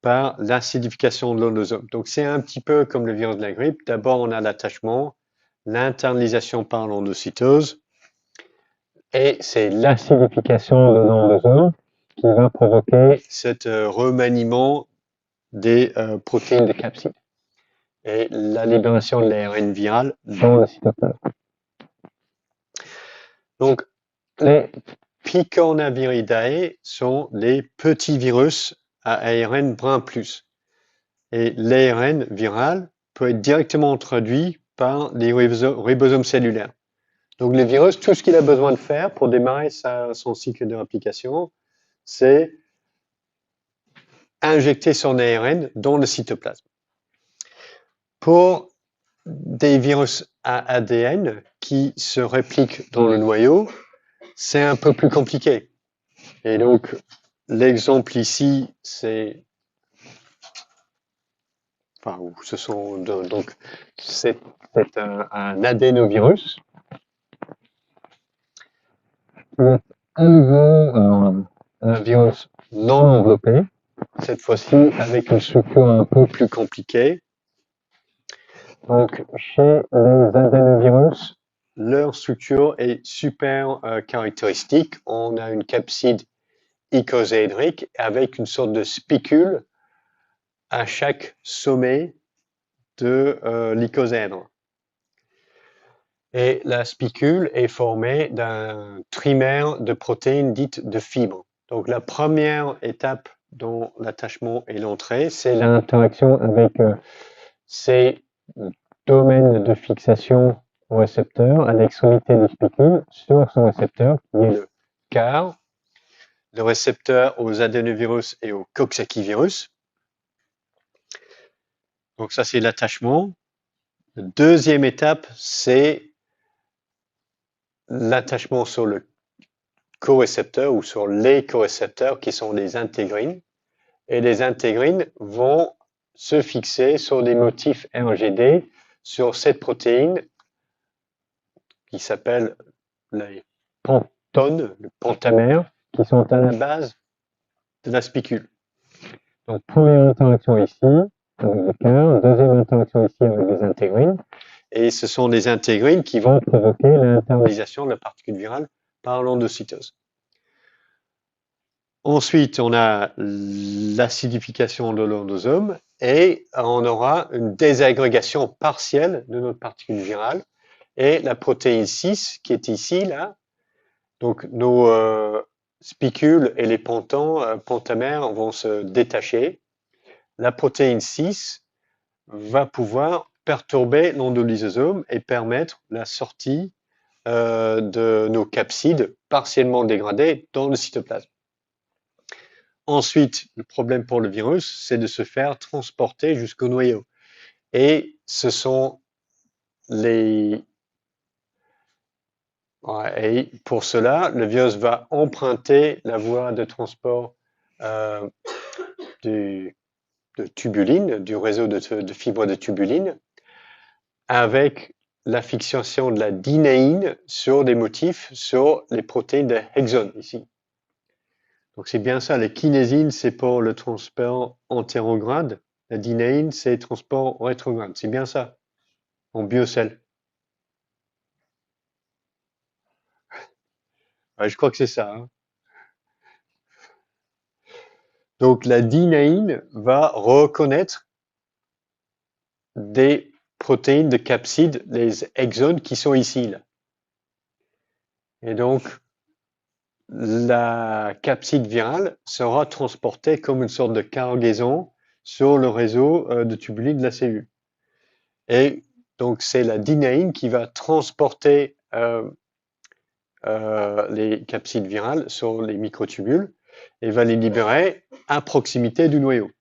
Speaker 1: par l'acidification de l'endosome. Donc c'est un petit peu comme le virus de la grippe. D'abord, on a l'attachement, l'internalisation par l'endocytose, et c'est l'acidification de l'endosome qui va provoquer cet remaniement des protéines de capside et la libération de l'ARN viral dans le cytoplasme. Donc, les Picornaviridae sont les petits virus à ARN brun plus. Et l'ARN viral peut être directement introduit par les ribosomes cellulaires. Donc, le virus, tout ce qu'il a besoin de faire pour démarrer son cycle de réplication, c'est injecter son ARN dans le cytoplasme. Pour des virus à ADN qui se répliquent dans le noyau, c'est un peu plus compliqué. Et donc, l'exemple ici, c'est un adénovirus qui est à nouveau un virus non enveloppé, cette fois-ci avec une structure un peu plus compliquée. Donc, chez les adénovirus, leur structure est super caractéristique. On a une capside icosaédrique avec une sorte de spicule à chaque sommet de l'icosaèdre. Et la spicule est formée d'un trimère de protéines dites de fibres. Donc la première étape dans l'attachement et l'entrée, c'est l'interaction avec ces domaines de fixation au récepteur à l'extrémité du spicule sur son récepteur qui est le CAR, le récepteur aux adénovirus et aux coxsackie-virus. Donc ça, c'est l'attachement. La deuxième étape, c'est l'attachement sur le corécepteur ou sur les corécepteurs qui sont les intégrines. Et les intégrines vont se fixer sur des motifs RGD sur cette protéine qui s'appelle les pentones, le pentamère, qui sont à la base de la spicule. Donc première interaction ici avec le cœur, deuxième interaction ici avec les intégrines. Et ce sont les intégrines qui vont provoquer l'internalisation de la particule virale par l'endocytose. Ensuite, on a l'acidification de l'endosome et on aura une désagrégation partielle de notre particule virale et la protéine 6 qui est ici, là. Donc, nos spicules et les pentamères vont se détacher. La protéine 6 va pouvoir perturber l'endolysosome et permettre la sortie de nos capsides partiellement dégradées dans le cytoplasme. Ensuite, le problème pour le virus, c'est de se faire transporter jusqu'au noyau. Et ce sont les... Et pour cela, le virus va emprunter la voie de transport de tubuline, du réseau de fibres de tubuline, avec la fixation de la dynéine sur des motifs sur les protéines de hexone ici. Donc c'est bien ça, la kinésine c'est pour le transport antérograde, la dynéine c'est le transport rétrograde, c'est bien ça, en biocell. Ouais, je crois que c'est ça. Hein. Donc la dynéine va reconnaître des protéines de capside, les exones qui sont ici. Là. Et donc la capside virale sera transportée comme une sorte de cargaison sur le réseau de tubuline de la cellule. Et Donc, c'est la dynaïne qui va transporter les capsides virales sur les microtubules et va les libérer à proximité du noyau.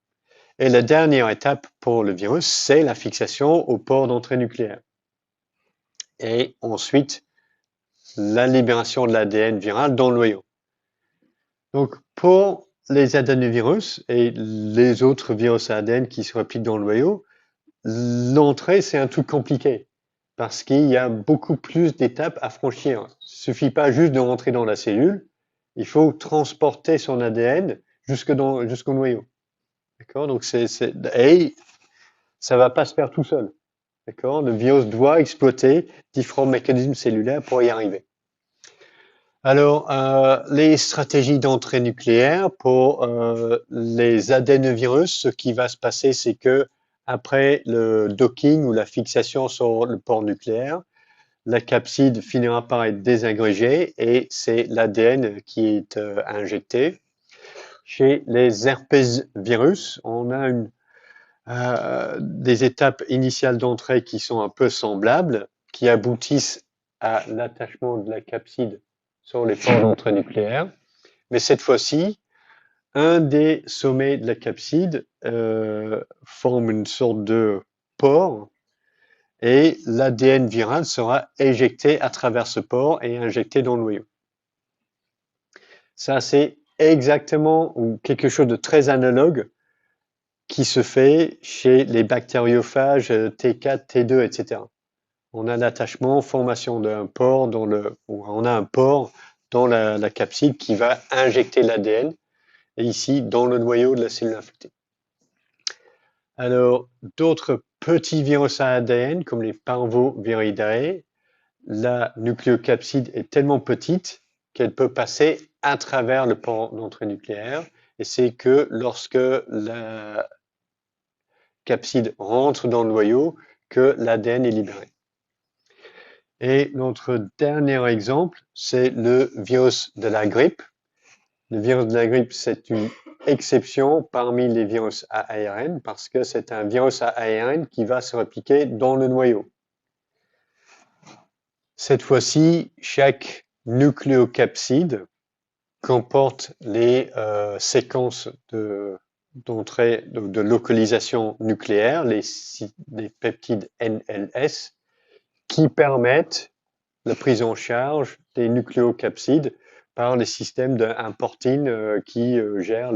Speaker 1: Et la dernière étape pour le virus, c'est la fixation au port d'entrée nucléaire. Et ensuite, la libération de l'ADN viral dans le noyau. Donc, pour les adénovirus et les autres virus à ADN qui se répliquent dans le noyau, l'entrée, c'est un truc compliqué parce qu'il y a beaucoup plus d'étapes à franchir. Il ne suffit pas juste de rentrer dans la cellule, il faut transporter son ADN jusqu'au noyau. D'accord? Donc, et ça ne va pas se faire tout seul. D'accord? Le virus doit exploiter différents mécanismes cellulaires pour y arriver. Alors, les stratégies d'entrée nucléaire pour les adénovirus, ce qui va se passer, c'est que après le docking ou la fixation sur le port nucléaire, la capside finira par être désagrégée et c'est l'ADN qui est injecté. Chez les herpesvirus, on a des étapes initiales d'entrée qui sont un peu semblables, qui aboutissent à l'attachement de la capside sur les ports d'entrée nucléaire. Mais cette fois-ci, un des sommets de la capside forme une sorte de pore et l'ADN viral sera éjecté à travers ce pore et injecté dans le noyau. Ça, c'est exactement ou quelque chose de très analogue qui se fait chez les bactériophages T4, T2, etc. On a l'attachement, formation d'un pore on a un pore dans la capside qui va injecter l'ADN, et ici dans le noyau de la cellule infectée. Alors, d'autres petits virus à ADN, comme les Parvoviridae, la nucléocapside est tellement petite qu'elle peut passer à travers le port d'entrée nucléaire, et c'est que lorsque la capside rentre dans le noyau que l'ADN est libéré. Et notre dernier exemple, c'est le virus de la grippe. Le virus de la grippe, c'est une exception parmi les virus à ARN parce que c'est un virus à ARN qui va se répliquer dans le noyau. Cette fois-ci, chaque nucléocapside comporte les séquences d'entrée, de localisation nucléaire, les peptides NLS, qui permettent la prise en charge des nucléocapsides par les systèmes d'importine qui gèrent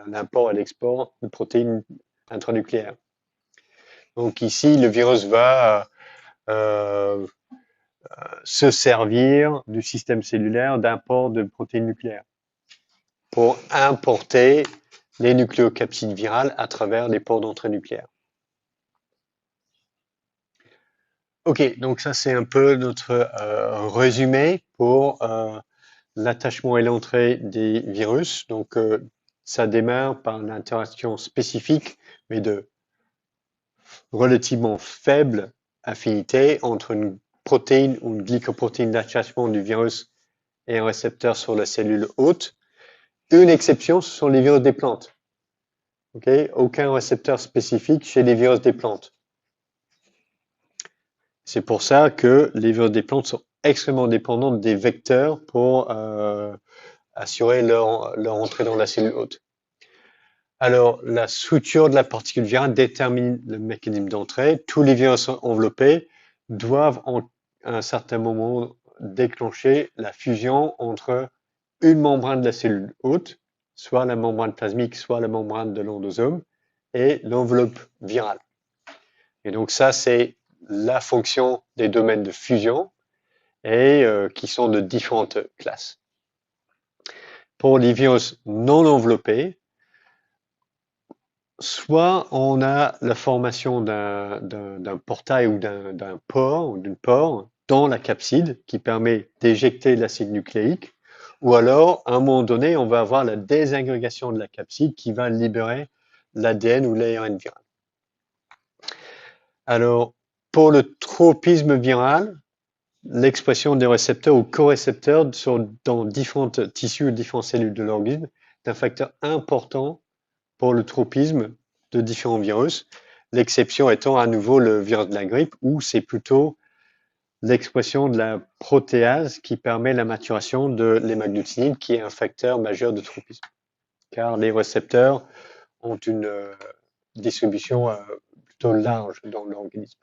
Speaker 1: l'import et l'export de protéines intranucléaires. Donc ici, le virus va se servir du système cellulaire d'import de protéines nucléaires pour importer les nucléocapsides virales à travers les ports d'entrée nucléaire. Ok, donc ça c'est un peu notre résumé pour l'attachement et l'entrée des virus. Donc ça démarre par l'interaction spécifique, mais de relativement faible affinité entre une protéine ou une glycoprotéine d'attachement du virus et un récepteur sur la cellule hôte. Une exception, ce sont les virus des plantes. Okay? Aucun récepteur spécifique chez les virus des plantes. C'est pour ça que les virus des plantes sont extrêmement dépendants des vecteurs pour assurer leur entrée dans la cellule hôte. Alors, la structure de la particule virale détermine le mécanisme d'entrée. Tous les virus enveloppés doivent, à un certain moment, déclencher la fusion entre une membrane de la cellule hôte, soit la membrane plasmique, soit la membrane de l'endosome, et l'enveloppe virale. Et donc ça, c'est la fonction des domaines de fusion et qui sont de différentes classes. Pour les virus non enveloppés, soit on a la formation d'un portail ou d'un pore ou d'une pore dans la capside qui permet d'éjecter l'acide nucléique, ou alors à un moment donné, on va avoir la désagrégation de la capside qui va libérer l'ADN ou l'ARN viral. Alors, pour le tropisme viral, l'expression des récepteurs ou co-récepteurs dans différents tissus ou différentes cellules de l'organisme est un facteur important pour le tropisme de différents virus. L'exception étant à nouveau le virus de la grippe, où c'est plutôt l'expression de la protéase qui permet la maturation de l'hémagglutinine, qui est un facteur majeur de tropisme. Car les récepteurs ont une distribution plutôt large dans l'organisme.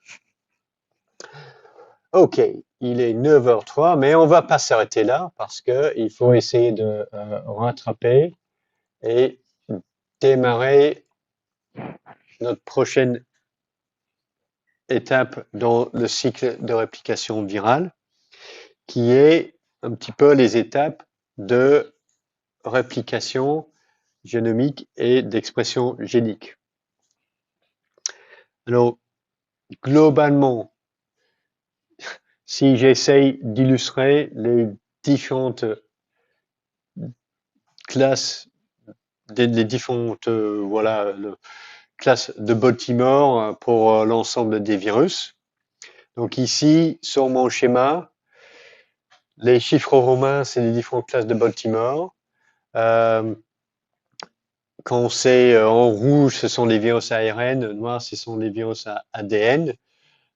Speaker 1: Ok, il est 9h03, mais on va pas s'arrêter là parce qu'il faut essayer de rattraper et démarrer notre prochaine étape dans le cycle de réplication virale, qui est un petit peu les étapes de réplication génomique et d'expression génique. Alors, globalement, si j'essaye d'illustrer les différentes classes, les différentes classes de Baltimore pour l'ensemble des virus. Donc ici, sur mon schéma, les chiffres romains, c'est les différentes classes de Baltimore. Quand c'est en rouge, ce sont les virus ARN, noir, ce sont les virus ADN.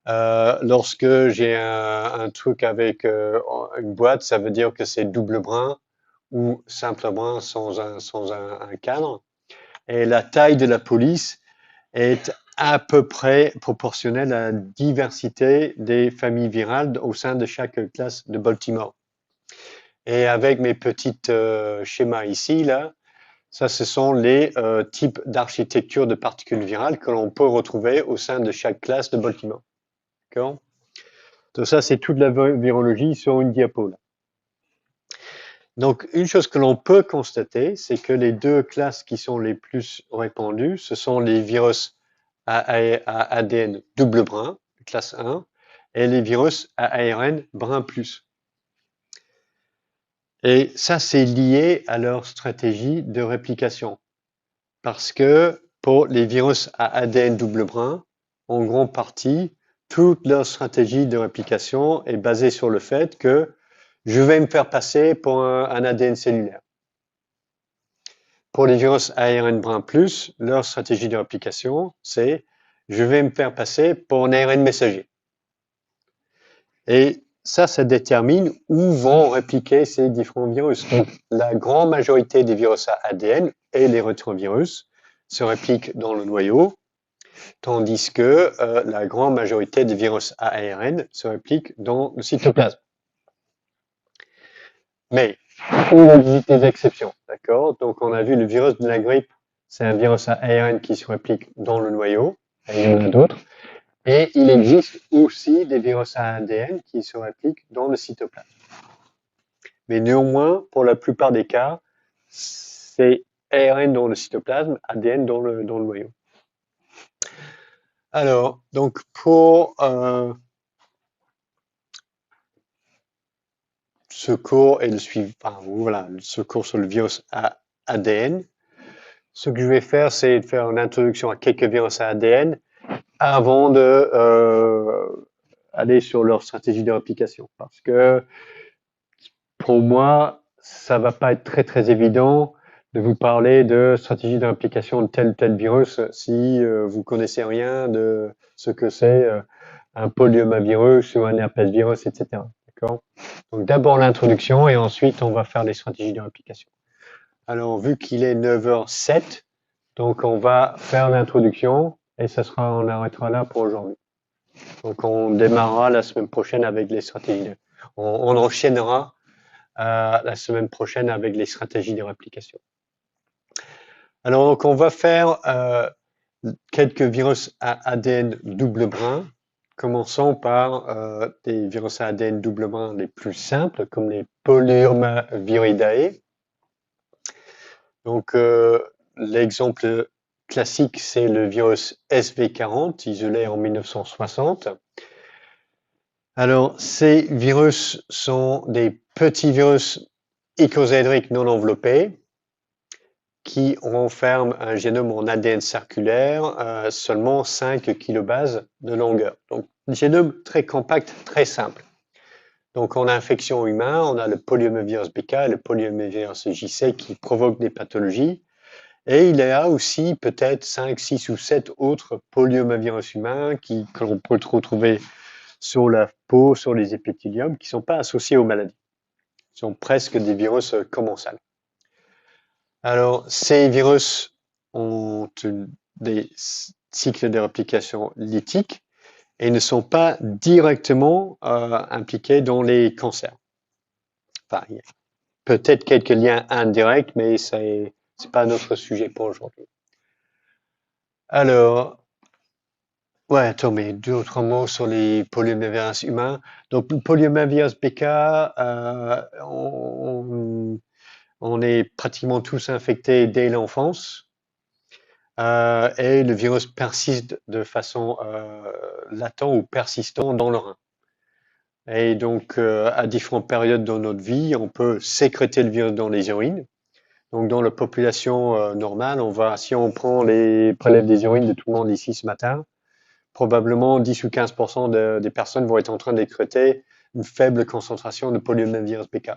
Speaker 1: Lorsque j'ai un truc avec une boîte, ça veut dire que c'est double brin ou simple brin sans un cadre. Et la taille de la police est à peu près proportionnelle à la diversité des familles virales au sein de chaque classe de Baltimore. Et avec mes petits schémas ici, là, ça, ce sont les types d'architecture de particules virales que l'on peut retrouver au sein de chaque classe de Baltimore. D'accord ? Donc ça, c'est toute la virologie sur une diapo. Là. Donc, une chose que l'on peut constater, c'est que les deux classes qui sont les plus répandues, ce sont les virus à ADN double brin, classe 1, et les virus à ARN brin plus. Et ça, c'est lié à leur stratégie de réplication. Parce que pour les virus à ADN double brin, en grande partie, toute leur stratégie de réplication est basée sur le fait que je vais me faire passer pour un ADN cellulaire. Pour les virus ARN brin plus, leur stratégie de réplication, c'est je vais me faire passer pour un ARN messager. Et ça détermine où vont répliquer ces différents virus. Donc, la grande majorité des virus à ADN et les rétrovirus se répliquent dans le noyau, tandis que la grande majorité des virus à ARN se répliquent dans le cytoplasme. Mais il existe des exceptions, d'accord? Donc, on a vu le virus de la grippe, c'est un virus à ARN qui se réplique dans le noyau, et il y en a d'autres. Et il existe aussi des virus à ADN qui se répliquent dans le cytoplasme. Mais néanmoins, pour la plupart des cas, c'est ARN dans le cytoplasme, ADN dans le noyau. Alors, donc pour ce cours et le suivant, voilà, ce cours sur le virus à ADN, ce que je vais faire, c'est de faire une introduction à quelques virus à ADN avant de aller sur leur stratégie de réplication. Parce que pour moi, ça va pas être très très évident de vous parler de stratégie de réplication de tel ou tel virus si vous connaissez rien de ce que c'est un polyomavirus ou un herpesvirus, etc. D'accord ? Donc d'abord l'introduction et ensuite on va faire les stratégies de réplication. Alors vu qu'il est 9h07, donc on va faire l'introduction et on arrêtera là pour aujourd'hui. Donc on démarrera la semaine prochaine avec les stratégies. On enchaînera la semaine prochaine avec les stratégies de réplication. Alors donc on va faire quelques virus à ADN double brin. Commençons par des virus à ADN double brin les plus simples, comme les Polyomaviridae. Donc, l'exemple classique, c'est le virus SV40, isolé en 1960. Alors, ces virus sont des petits virus icosaédriques non enveloppés qui renferment un génome en ADN circulaire, seulement 5 kilobases de longueur. Donc, un génome très compact, très simple. Donc, en infection humaine, on a le polyomavirus BK et le polyomavirus JC qui provoquent des pathologies. Et il y a aussi peut-être 5, 6 ou 7 autres polyomavirus humains que l'on peut retrouver sur la peau, sur les épithéliums, qui ne sont pas associés aux maladies. Ils sont presque des virus commensals. Alors, ces virus ont des cycles de réplication lytiques et ne sont pas directement impliqués dans les cancers. Enfin, il y a peut-être quelques liens indirects, mais c'est pas notre sujet pour aujourd'hui. Alors, ouais, attends, mais 2 ou 3 mots sur les polyomavirus humains. Donc, le polyomavirus BK, on est pratiquement tous infectés dès l'enfance. Et le virus persiste de façon latente ou persistante dans le rein. Et donc, à différentes périodes dans notre vie, on peut sécréter le virus dans les urines. Donc, dans la population normale, si on prend les prélèves des urines de tout le monde ici ce matin, probablement 10 ou 15% des personnes vont être en train d'écréter une faible concentration de polyomavirus BK.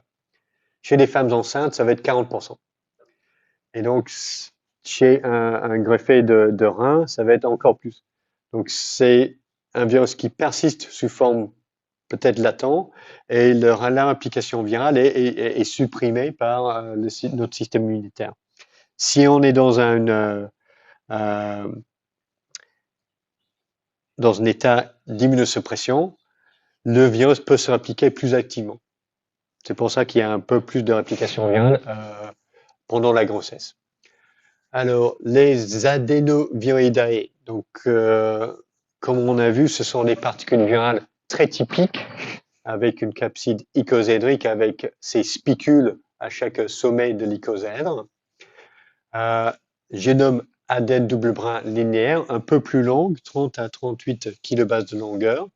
Speaker 1: Chez les femmes enceintes, ça va être 40%. Et donc, chez un greffé de rein, ça va être encore plus. Donc, c'est un virus qui persiste sous forme peut-être latent et leur implication virale est supprimée par notre système immunitaire. Si on est dans un état d'immunosuppression, le virus peut se répliquer plus activement. C'est pour ça qu'il y a un peu plus de réplication virale pendant la grossesse. Alors, les adénoviridae, donc comme on a vu, ce sont des particules virales très typiques avec une capside icosèdrique avec ses spicules à chaque sommet de l'icosèdre. Génome ADN double brin linéaire, un peu plus long, 30 à 38 kilobases de longueur.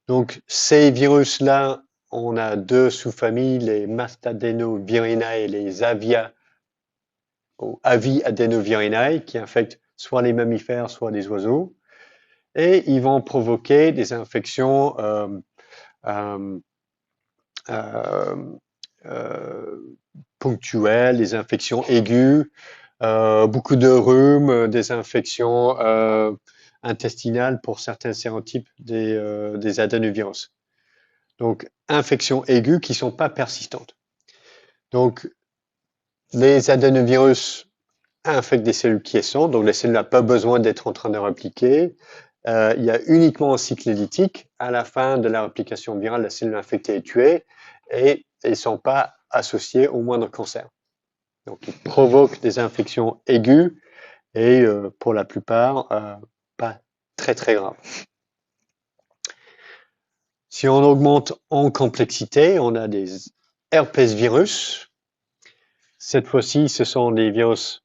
Speaker 1: Donc, ces virus-là, on a 2 sous-familles, les Mastadenovirinae et les Aviadenovirinae, qui infectent soit les mammifères, soit les oiseaux. Et ils vont provoquer des infections ponctuelles, des infections aiguës, beaucoup de rhume, des infections intestinales pour certains sérotypes des adénovirus. Donc, infections aiguës qui ne sont pas persistantes. Donc, les adénovirus infectent des cellules quiescentes, donc les cellules n'ont pas besoin d'être en train de répliquer. Il y a uniquement un cycle lytique. À la fin de la réplication virale, la cellule infectée est tuée et ils ne sont pas associés au moindre cancer. Donc, ils provoquent des infections aiguës et pour la plupart, pas très très graves. Si on augmente en complexité, on a des herpesvirus. Cette fois-ci, ce sont des virus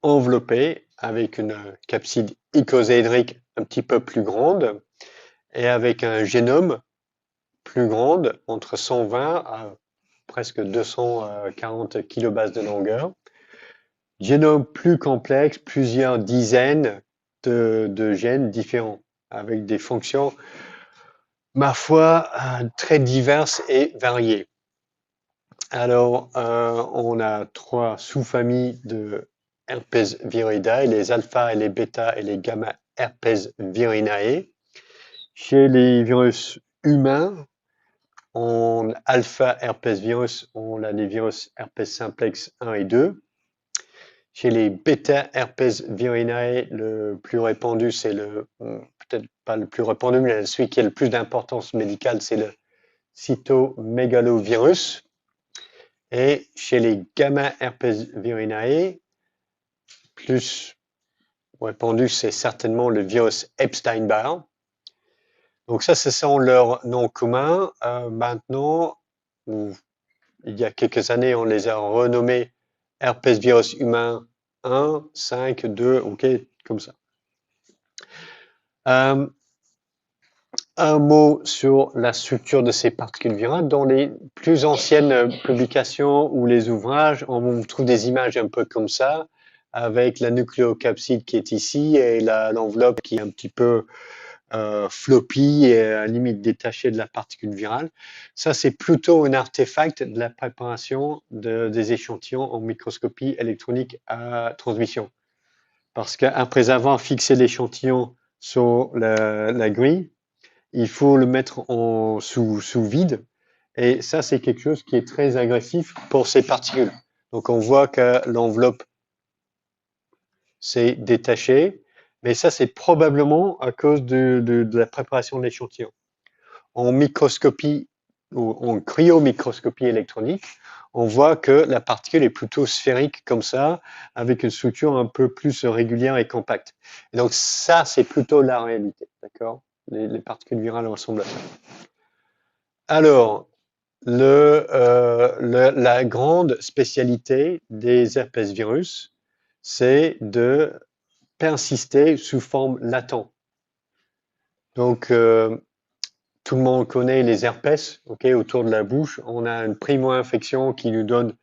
Speaker 1: enveloppés avec une capside icosèdrique un petit peu plus grande et avec un génome plus grand, entre 120 à presque 240 kilobases de longueur. Génome plus complexe, plusieurs dizaines de gènes différents avec des fonctions, ma foi, très diverses et variées. Alors, on a 3 sous-familles de Herpesviridae, les alpha et les bêta et les gamma Herpesvirinae. Chez les virus humains, en alpha herpesvirus, on a les virus herpes simplex 1 et 2. Chez les bêta herpesvirinae, le plus répandu, c'est peut-être pas le plus répandu, mais celui qui a le plus d'importance médicale, c'est le cytomégalovirus. Et chez les gamma herpesvirinae, plus répandu, c'est certainement le virus Epstein-Barr. Donc ça, ce sont leurs noms communs. Maintenant, il y a quelques années, on les a renommés herpesvirus humain 1, 5, 2, ok, comme ça. Un mot sur la structure de ces particules virales. Dans les plus anciennes publications ou les ouvrages, on trouve des images un peu comme ça, avec la nucléocapside qui est ici et l'enveloppe qui est un petit peu floppy et à la limite détaché de la particule virale. Ça, c'est plutôt un artefact de la préparation des échantillons en microscopie électronique à transmission. Parce qu'après avoir fixé l'échantillon sur la grille, il faut le mettre sous vide. Et ça, c'est quelque chose qui est très agressif pour ces particules. Donc, on voit que l'enveloppe s'est détachée, mais ça, c'est probablement à cause de la préparation de l'échantillon. En microscopie ou en cryomicroscopie électronique, on voit que la particule est plutôt sphérique comme ça, avec une structure un peu plus régulière et compacte. Et donc ça, c'est plutôt la réalité, d'accord? Les particules virales ressemblent à ça. Alors, la grande spécialité des herpesvirus, c'est de persister sous forme latente. Donc, tout le monde connaît les herpès, ok, autour de la bouche. On a une primo-infection qui nous donne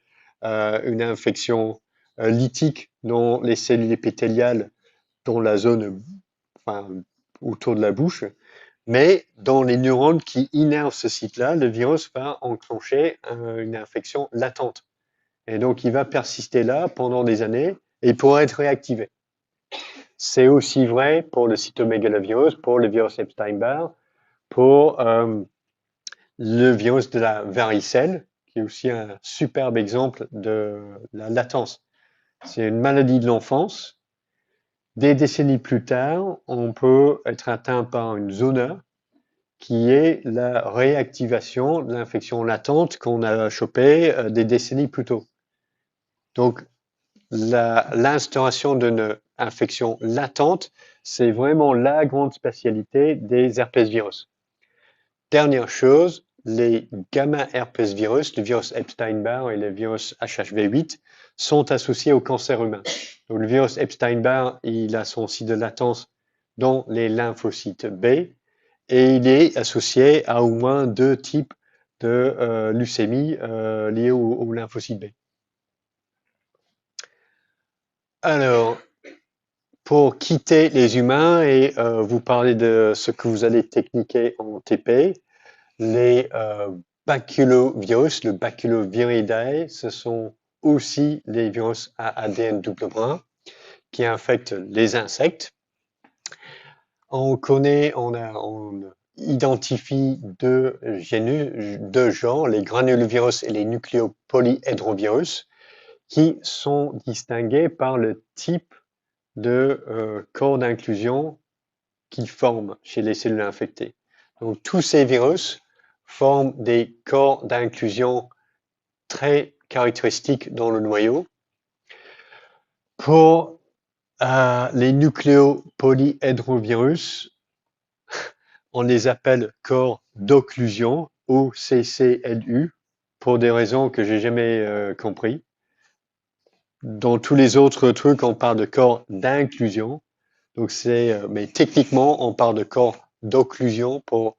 Speaker 1: une infection lytique dans les cellules épithéliales, dans la zone enfin, autour de la bouche. Mais dans les neurones qui innervent ce site-là, le virus va enclencher une infection latente. Et donc, il va persister là pendant des années et il pourra être réactivé. C'est aussi vrai pour le cytomégalovirus, pour le virus Epstein-Barr, pour le virus de la varicelle, qui est aussi un superbe exemple de la latence. C'est une maladie de l'enfance. Des décennies plus tard, on peut être atteint par une zona qui est la réactivation de l'infection latente qu'on a chopée des décennies plus tôt. Donc, l'instauration d'une infection latente, c'est vraiment la grande spécialité des herpesvirus. Dernière chose, les gamma herpesvirus, le virus Epstein-Barr et le virus HHV8, sont associés au cancer humain. Donc, le virus Epstein-Barr, il a son site de latence dans les lymphocytes B et il est associé à au moins 2 types de leucémie liées au lymphocyte B. Alors, pour quitter les humains et vous parler de ce que vous allez techniquer en TP, les baculovirus, le Baculoviridae, ce sont aussi des virus à ADN double brun qui infectent les insectes. On identifie deux genres, les granulovirus et les nucléopolyhedrovirus, qui sont distingués par le type de corps d'inclusion qu'ils forment chez les cellules infectées. Donc tous ces virus forment des corps d'inclusion très caractéristiques dans le noyau. Pour les nucléopolyhedrovirus, on les appelle corps d'occlusion, OCCLU, pour des raisons que j'ai jamais compris. Dans tous les autres trucs, on parle de corps d'inclusion. Donc mais techniquement, on parle de corps d'occlusion pour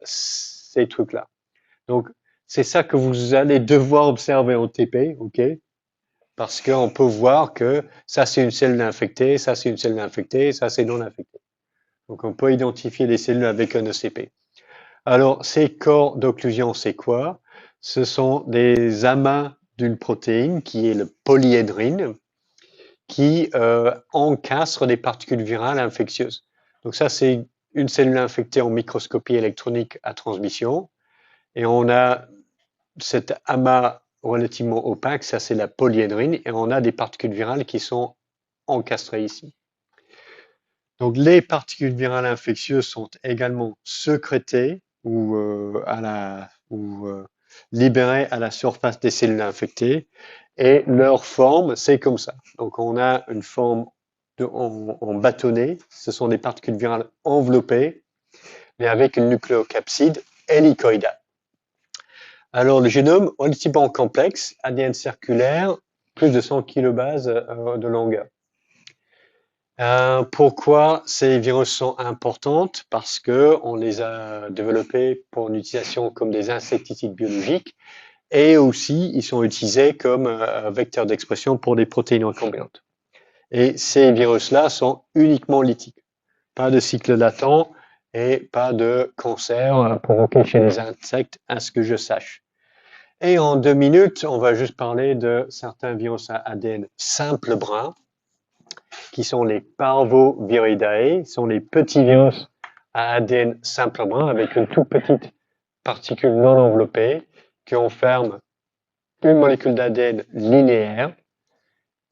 Speaker 1: ces trucs-là. Donc, c'est ça que vous allez devoir observer en TP, ok? Parce qu'on peut voir que ça, c'est une cellule infectée, ça, c'est une cellule infectée, ça, c'est non infecté. Donc, on peut identifier les cellules avec un ECP. Alors, ces corps d'occlusion, c'est quoi? Ce sont des amas d'une protéine qui est le polyédrine, qui encastre des particules virales infectieuses. Donc ça, c'est une cellule infectée en microscopie électronique à transmission. Et on a cet amas relativement opaque, ça c'est la polyédrine, et on a des particules virales qui sont encastrées ici. Donc les particules virales infectieuses sont également sécrétées ou libérées à la surface des cellules infectées, et leur forme, c'est comme ça. Donc on a une forme en bâtonnet, ce sont des particules virales enveloppées, mais avec une nucléocapside hélicoïdale. Alors le génome, relativement complexe, ADN circulaire, plus de 100 kilobases de longueur. Pourquoi ces virus sont importantes? Parce que on les a développés pour une utilisation comme des insecticides biologiques et aussi ils sont utilisés comme vecteurs d'expression pour des protéines recombinantes. Et ces virus-là sont uniquement lytiques. pas de cycle latent et pas de cancer provoqué chez les insectes, à ce que je sache. Et en 2 minutes, on va juste parler de certains virus à ADN simple brun, qui sont les Parvoviridae, sont les petits virus à ADN simple brun avec une toute petite particule non enveloppée qui enferme une molécule d'ADN linéaire,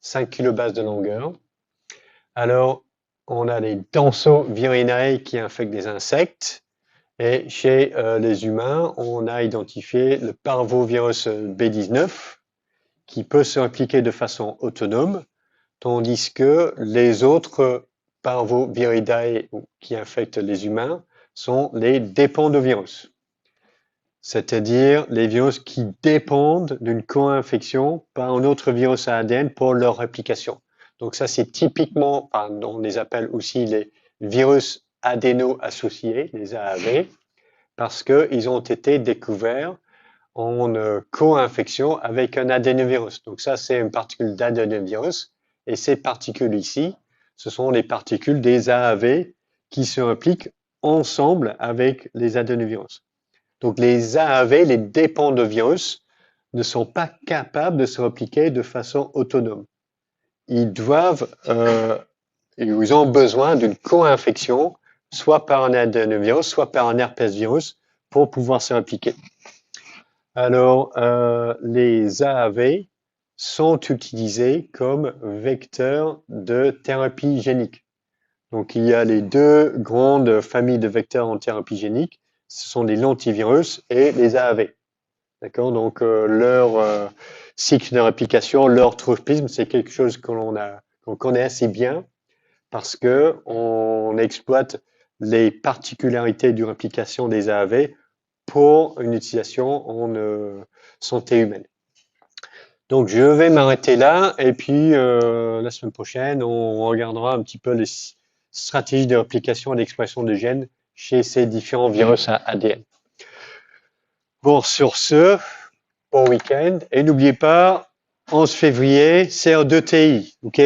Speaker 1: 5 kilobases de longueur. Alors, on a les Densovirinae qui infectent des insectes. Et chez les humains, on a identifié le parvovirus B19 qui peut se répliquer de façon autonome, tandis que les autres Parvoviridae qui infectent les humains sont les dépendovirus, c'est-à-dire les virus qui dépendent d'une co-infection par un autre virus à ADN pour leur réplication. Donc ça, c'est typiquement, on les appelle aussi les virus adéno-associés, les AAV, parce qu'ils ont été découverts en co-infection avec un adénovirus. Donc ça, c'est une particule d'adénovirus. Et ces particules ici, ce sont les particules des AAV qui se répliquent ensemble avec les adénovirus. Donc les AAV, les dépendovirus, ne sont pas capables de se répliquer de façon autonome. Ils ont besoin d'une co-infection, soit par un adénovirus, soit par un herpesvirus, pour pouvoir se répliquer. Alors, les AAV sont utilisés comme vecteurs de thérapie génique. Donc, il y a les deux grandes familles de vecteurs en thérapie génique, ce sont les lentivirus et les AAV. D'accord? Donc, leur cycle de réplication, leur tropisme, c'est quelque chose qu'on connaît assez bien parce que on exploite les particularités de réplication des AAV pour une utilisation en santé humaine. Donc, je vais m'arrêter là et puis la semaine prochaine, on regardera un petit peu les stratégies de réplication et d'expression de gènes chez ces différents virus à ADN. Bon, sur ce, bon week-end et n'oubliez pas, 11 février, CR2TI, ok?